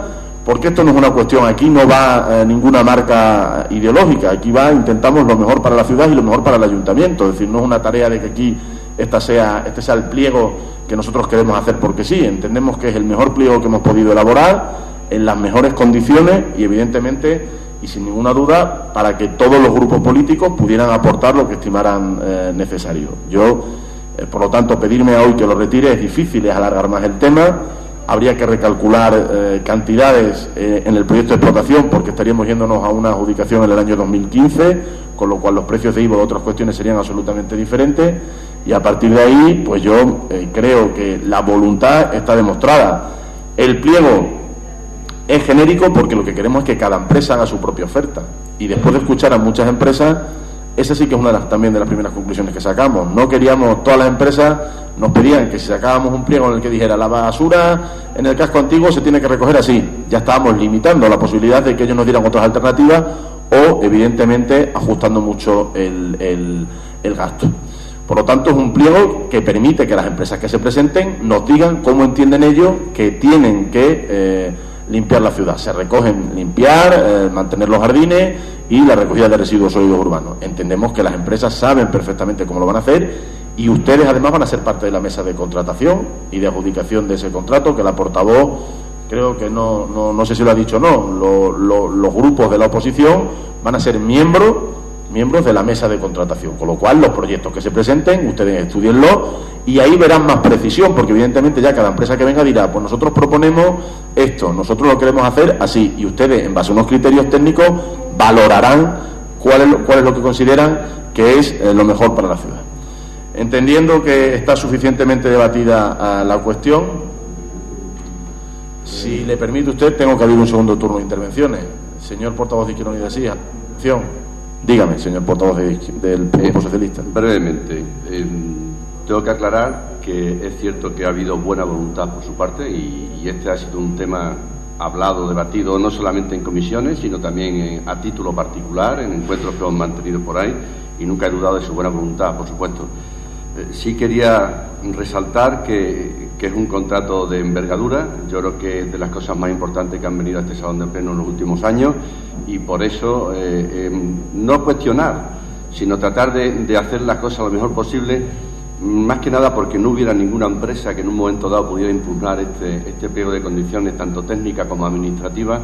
porque esto no es una cuestión, aquí no va ninguna marca ideológica, aquí intentamos lo mejor para la ciudad y lo mejor para el ayuntamiento, es decir, no es una tarea de que aquí este sea el pliego que nosotros queremos hacer porque sí, entendemos que es el mejor pliego que hemos podido elaborar en las mejores condiciones y evidentemente y sin ninguna duda para que todos los grupos políticos pudieran aportar lo que estimaran necesario. Yo, por lo tanto, pedirme hoy que lo retire es difícil, es alargar más el tema, habría que recalcular cantidades en el proyecto de explotación porque estaríamos yéndonos a una adjudicación en el año 2015, con lo cual los precios de IVA y otras cuestiones serían absolutamente diferentes y a partir de ahí, pues yo creo que la voluntad está demostrada. El pliego es genérico porque lo que queremos es que cada empresa haga su propia oferta y después de escuchar a muchas empresas, esa sí que es una también de las primeras conclusiones que sacamos. No queríamos, todas las empresas nos pedían que si sacábamos un pliego en el que dijera la basura en el casco antiguo se tiene que recoger así, ya estábamos limitando la posibilidad de que ellos nos dieran otras alternativas o evidentemente ajustando mucho el gasto. Por lo tanto, es un pliego que permite que las empresas que se presenten nos digan cómo entienden ellos que tienen que limpiar la ciudad. Se recogen limpiar, mantener los jardines y la recogida de residuos sólidos urbanos. Entendemos que las empresas saben perfectamente cómo lo van a hacer y ustedes además van a ser parte de la mesa de contratación y de adjudicación de ese contrato, que la portavoz, creo que no sé si lo ha dicho o no, los grupos de la oposición van a ser miembros de la mesa de contratación, con lo cual los proyectos que se presenten, ustedes estudienlos y ahí verán más precisión, porque evidentemente ya cada empresa que venga dirá, pues nosotros proponemos esto, nosotros lo queremos hacer así, y ustedes en base a unos criterios técnicos valorarán cuál es lo que consideran que es lo mejor para la ciudad. Entendiendo que está suficientemente debatida la cuestión, si le permite usted, tengo que abrir un segundo turno de intervenciones. Señor portavoz de Izquierda Unida, sí, atención. Dígame, señor portavoz del Grupo Socialista. Brevemente, tengo que aclarar que es cierto que ha habido buena voluntad por su parte y este ha sido un tema hablado, debatido, no solamente en comisiones, sino también a título particular, en encuentros que hemos mantenido por ahí, y nunca he dudado de su buena voluntad, por supuesto. Sí quería resaltar que que es un contrato de envergadura. Yo creo que es de las cosas más importantes que han venido a este Salón de Pleno en los últimos años, y por eso no cuestionar, sino tratar de hacer las cosas lo mejor posible, más que nada porque no hubiera ninguna empresa que en un momento dado pudiera impugnar este pliego de condiciones, tanto técnicas como administrativas,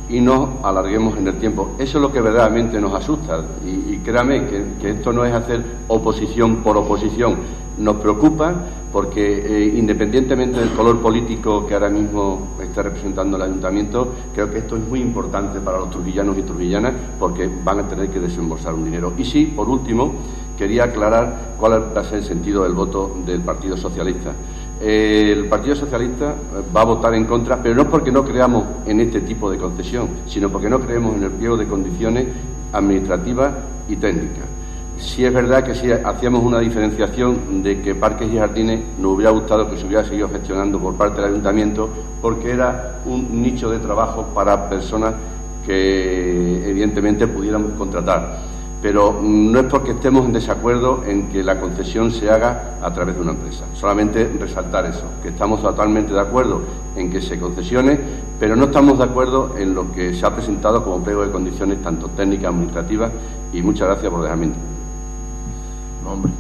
y no alarguemos en el tiempo. Eso es lo que verdaderamente nos asusta, y créame que esto no es hacer oposición por oposición. Nos preocupa porque, independientemente del color político que ahora mismo está representando el Ayuntamiento, creo que esto es muy importante para los trujillanos y trujillanas, porque van a tener que desembolsar un dinero. Y sí, por último, quería aclarar cuál va a ser el sentido del voto del Partido Socialista. El Partido Socialista va a votar en contra, pero no porque no creamos en este tipo de concesión, sino porque no creemos en el pliego de condiciones administrativas y técnicas. Sí es verdad que si hacíamos una diferenciación de que Parques y Jardines nos hubiera gustado que se hubiera seguido gestionando por parte del Ayuntamiento, porque era un nicho de trabajo para personas que evidentemente pudiéramos contratar. Pero no es porque estemos en desacuerdo en que la concesión se haga a través de una empresa. Solamente resaltar eso, que estamos totalmente de acuerdo en que se concesione, pero no estamos de acuerdo en lo que se ha presentado como pliego de condiciones, tanto técnicas, administrativas, y muchas gracias por dejarme intervenir. No, hombre,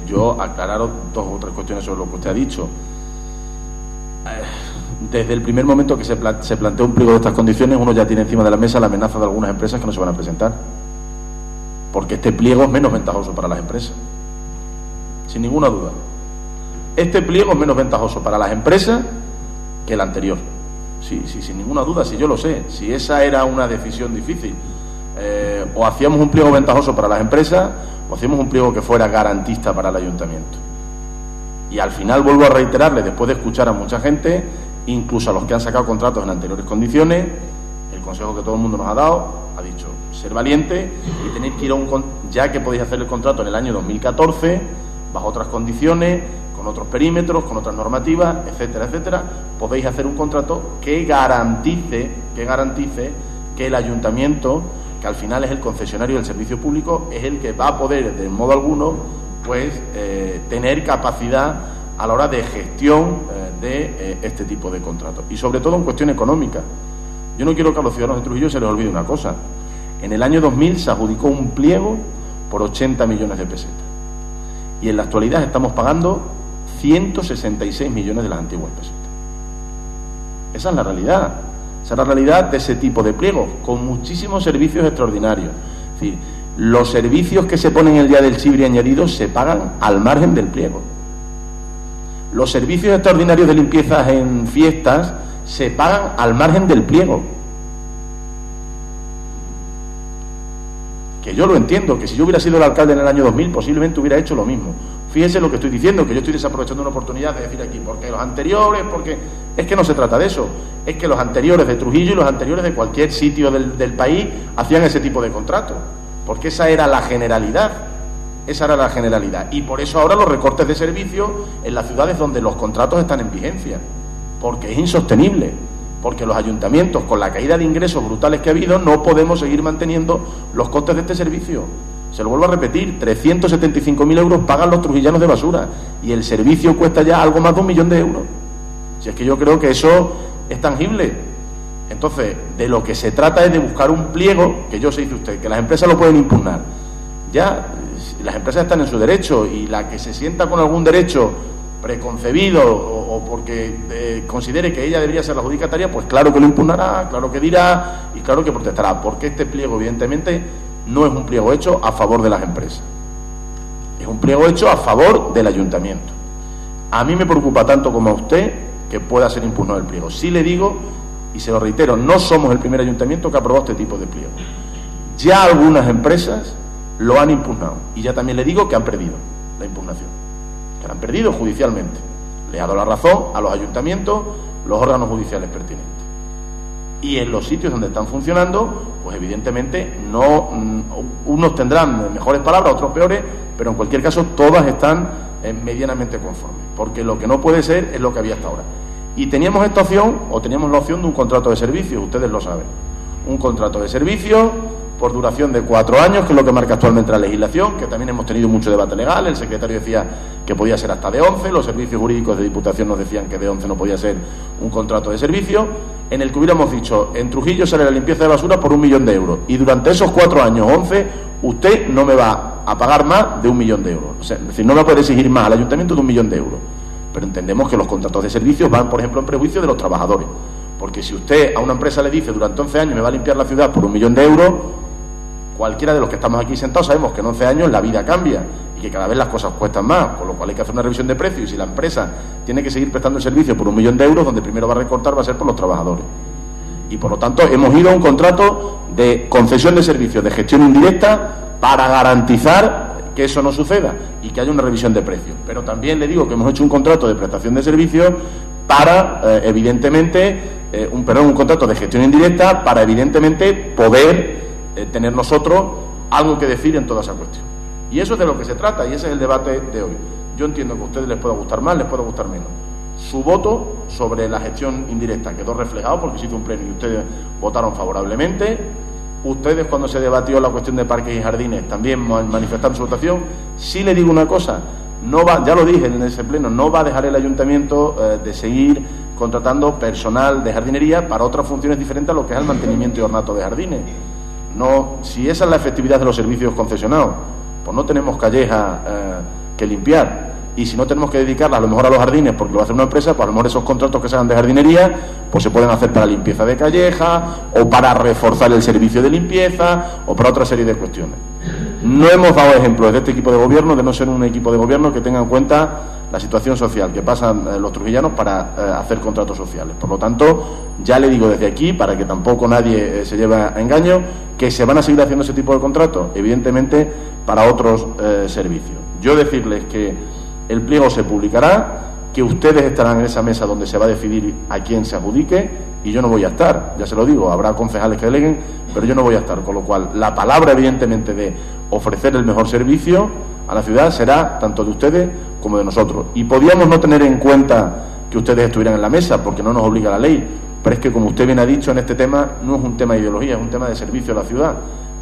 yo aclararos 2 o 3 cuestiones sobre lo que usted ha dicho. Desde el primer momento que se plantea un pliego de estas condiciones, uno ya tiene encima de la mesa la amenaza de algunas empresas que no se van a presentar, porque este pliego es menos ventajoso para las empresas, sin ninguna duda. Este pliego es menos ventajoso para las empresas que el anterior. Sí, sin ninguna duda, si yo lo sé. Si esa era una decisión difícil, o hacíamos un pliego ventajoso para las empresas, o hacíamos un pliego que fuera garantista para el Ayuntamiento. Y al final vuelvo a reiterarle, después de escuchar a mucha gente, incluso a los que han sacado contratos en anteriores condiciones, el consejo que todo el mundo nos ha dado, ha dicho, ser valiente y tener que ir a ya que podéis hacer el contrato en el año 2014, bajo otras condiciones, con otros perímetros, con otras normativas, etcétera, etcétera, podéis hacer un contrato que garantice que el Ayuntamiento, que al final es el concesionario del servicio público, es el que va a poder, de modo alguno, pues tener capacidad a la hora de gestión de este tipo de contratos. Y sobre todo en cuestión económica. Yo no quiero que a los ciudadanos de Trujillo se les olvide una cosa. En el año 2000 se adjudicó un pliego por 80 millones de pesetas. Y en la actualidad estamos pagando 166 millones de las antiguas pesetas. Esa es la realidad. Esa es la realidad de ese tipo de pliegos, con muchísimos servicios extraordinarios. Es decir, los servicios que se ponen el día del chibri añadido se pagan al margen del pliego. Los servicios extraordinarios de limpieza en fiestas se pagan al margen del pliego. Que yo lo entiendo, que si yo hubiera sido el alcalde en el año 2000 posiblemente hubiera hecho lo mismo. Fíjese lo que estoy diciendo, que yo estoy desaprovechando una oportunidad de decir aquí, porque los anteriores, porque es que no se trata de eso, es que los anteriores de Trujillo y los anteriores de cualquier sitio del país hacían ese tipo de contratos, porque esa era la generalidad, y por eso ahora los recortes de servicios en las ciudades donde los contratos están en vigencia, porque es insostenible, porque los ayuntamientos, con la caída de ingresos brutales que ha habido, no podemos seguir manteniendo los costes de este servicio. Se lo vuelvo a repetir, 375.000 euros pagan los trujillanos de basura y el servicio cuesta ya algo más de 1 millón de euros. Si es que yo creo que eso es tangible. Entonces, de lo que se trata es de buscar un pliego, que yo sé, dice usted, que las empresas lo pueden impugnar. Ya, las empresas están en su derecho, y la que se sienta con algún derecho preconcebido o porque considere que ella debería ser la adjudicataria, pues claro que lo impugnará, claro que dirá y claro que protestará, porque este pliego evidentemente no es un pliego hecho a favor de las empresas, es un pliego hecho a favor del Ayuntamiento. A mí me preocupa tanto como a usted que pueda ser impugnado el pliego. Sí le digo, y se lo reitero, no somos el primer ayuntamiento que ha aprobado este tipo de pliego. Ya algunas empresas lo han impugnado, y ya también le digo que han perdido la impugnación, que la han perdido judicialmente. Le ha dado la razón a los ayuntamientos, los órganos judiciales pertinentes. Y en los sitios donde están funcionando, pues evidentemente no, unos tendrán mejores palabras, otros peores, pero en cualquier caso todas están medianamente conformes, porque lo que no puede ser es lo que había hasta ahora. Y teníamos esta opción, o teníamos la opción de un contrato de servicios, ustedes lo saben. Un contrato de servicios, por duración de 4 años, que es lo que marca actualmente la legislación, que también hemos tenido mucho debate legal. El secretario decía que podía ser hasta de 11, los servicios jurídicos de Diputación nos decían que de 11 no podía ser un contrato de servicio, en el que hubiéramos dicho, en Trujillo sale la limpieza de basura por 1 millón de euros, y durante esos 4 años, 11, usted no me va a pagar más de 1 millón de euros. O sea, es decir, no me puede exigir más al ayuntamiento de 1 millón de euros. Pero entendemos que los contratos de servicios van, por ejemplo, en prejuicio de los trabajadores. Porque si usted a una empresa le dice, durante 11 años me va a limpiar la ciudad por 1 millón de euros, cualquiera de los que estamos aquí sentados sabemos que en 11 años la vida cambia y que cada vez las cosas cuestan más, con lo cual hay que hacer una revisión de precios, y si la empresa tiene que seguir prestando el servicio por 1 millón de euros, donde primero va a recortar va a ser por los trabajadores. Y por lo tanto hemos ido a un contrato de concesión de servicios de gestión indirecta para garantizar que eso no suceda y que haya una revisión de precios. Pero también le digo que hemos hecho un contrato de prestación de servicios para, evidentemente, un contrato de gestión indirecta para, evidentemente, poder tener nosotros algo que decir en toda esa cuestión. Y eso es de lo que se trata, y ese es el debate de hoy. Yo entiendo que a ustedes les pueda gustar más, les pueda gustar menos. Su voto sobre la gestión indirecta quedó reflejado porque se hizo un pleno y ustedes votaron favorablemente. Ustedes, cuando se debatió la cuestión de parques y jardines, también manifestaron su votación. Sí le digo una cosa, no va, ya lo dije en ese pleno, no va a dejar el ayuntamiento de seguir contratando personal de jardinería para otras funciones diferentes a lo que es el mantenimiento y ornato de jardines. No, si esa es la efectividad de los servicios concesionados, pues no tenemos callejas que limpiar. Y si no tenemos que dedicarla a lo mejor a los jardines porque lo va a hacer una empresa, pues a lo mejor esos contratos que se hagan de jardinería pues se pueden hacer para limpieza de callejas o para reforzar el servicio de limpieza o para otra serie de cuestiones. No hemos dado ejemplos de este equipo de gobierno, de no ser un equipo de gobierno que tenga en cuenta la situación social que pasan los trujillanos para hacer contratos sociales. Por lo tanto, ya le digo desde aquí, para que tampoco nadie se lleve a engaño, que se van a seguir haciendo ese tipo de contratos, evidentemente para otros servicios. Yo decirles que el pliego se publicará, que ustedes estarán en esa mesa donde se va a decidir a quién se adjudique, y yo no voy a estar, ya se lo digo, habrá concejales que deleguen, pero yo no voy a estar, con lo cual la palabra evidentemente de ofrecer el mejor servicio a la ciudad será tanto de ustedes como de nosotros. Y podíamos no tener en cuenta que ustedes estuvieran en la mesa, porque no nos obliga la ley, pero es que, como usted bien ha dicho, en este tema no es un tema de ideología, es un tema de servicio a la ciudad.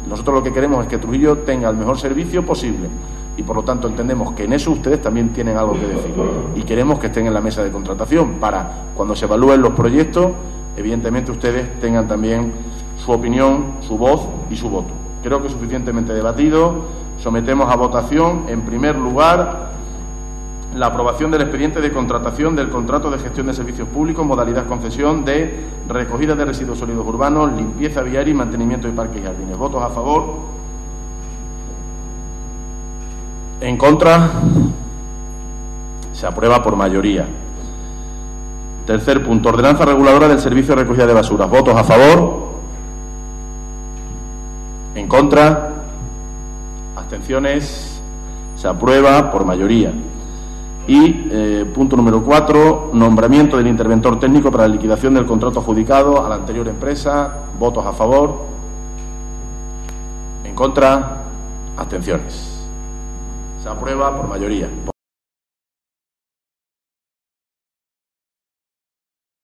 Nosotros lo que queremos es que Trujillo tenga el mejor servicio posible, y por lo tanto entendemos que en eso ustedes también tienen algo que decir, y queremos que estén en la mesa de contratación para, cuando se evalúen los proyectos, evidentemente ustedes tengan también su opinión, su voz y su voto. Creo que es suficientemente debatido. Sometemos a votación, en primer lugar, la aprobación del expediente de contratación del contrato de gestión de servicios públicos, modalidad concesión de recogida de residuos sólidos urbanos, limpieza viaria y mantenimiento de parques y jardines. ¿Votos a favor? ¿En contra? Se aprueba por mayoría. Tercer punto, ordenanza reguladora del servicio de recogida de basuras. ¿Votos a favor? ¿En contra? ¿Abstenciones? Se aprueba por mayoría. Y punto número 4, nombramiento del interventor técnico para la liquidación del contrato adjudicado a la anterior empresa. ¿Votos a favor? ¿En contra? ¿Abstenciones? Se aprueba por mayoría.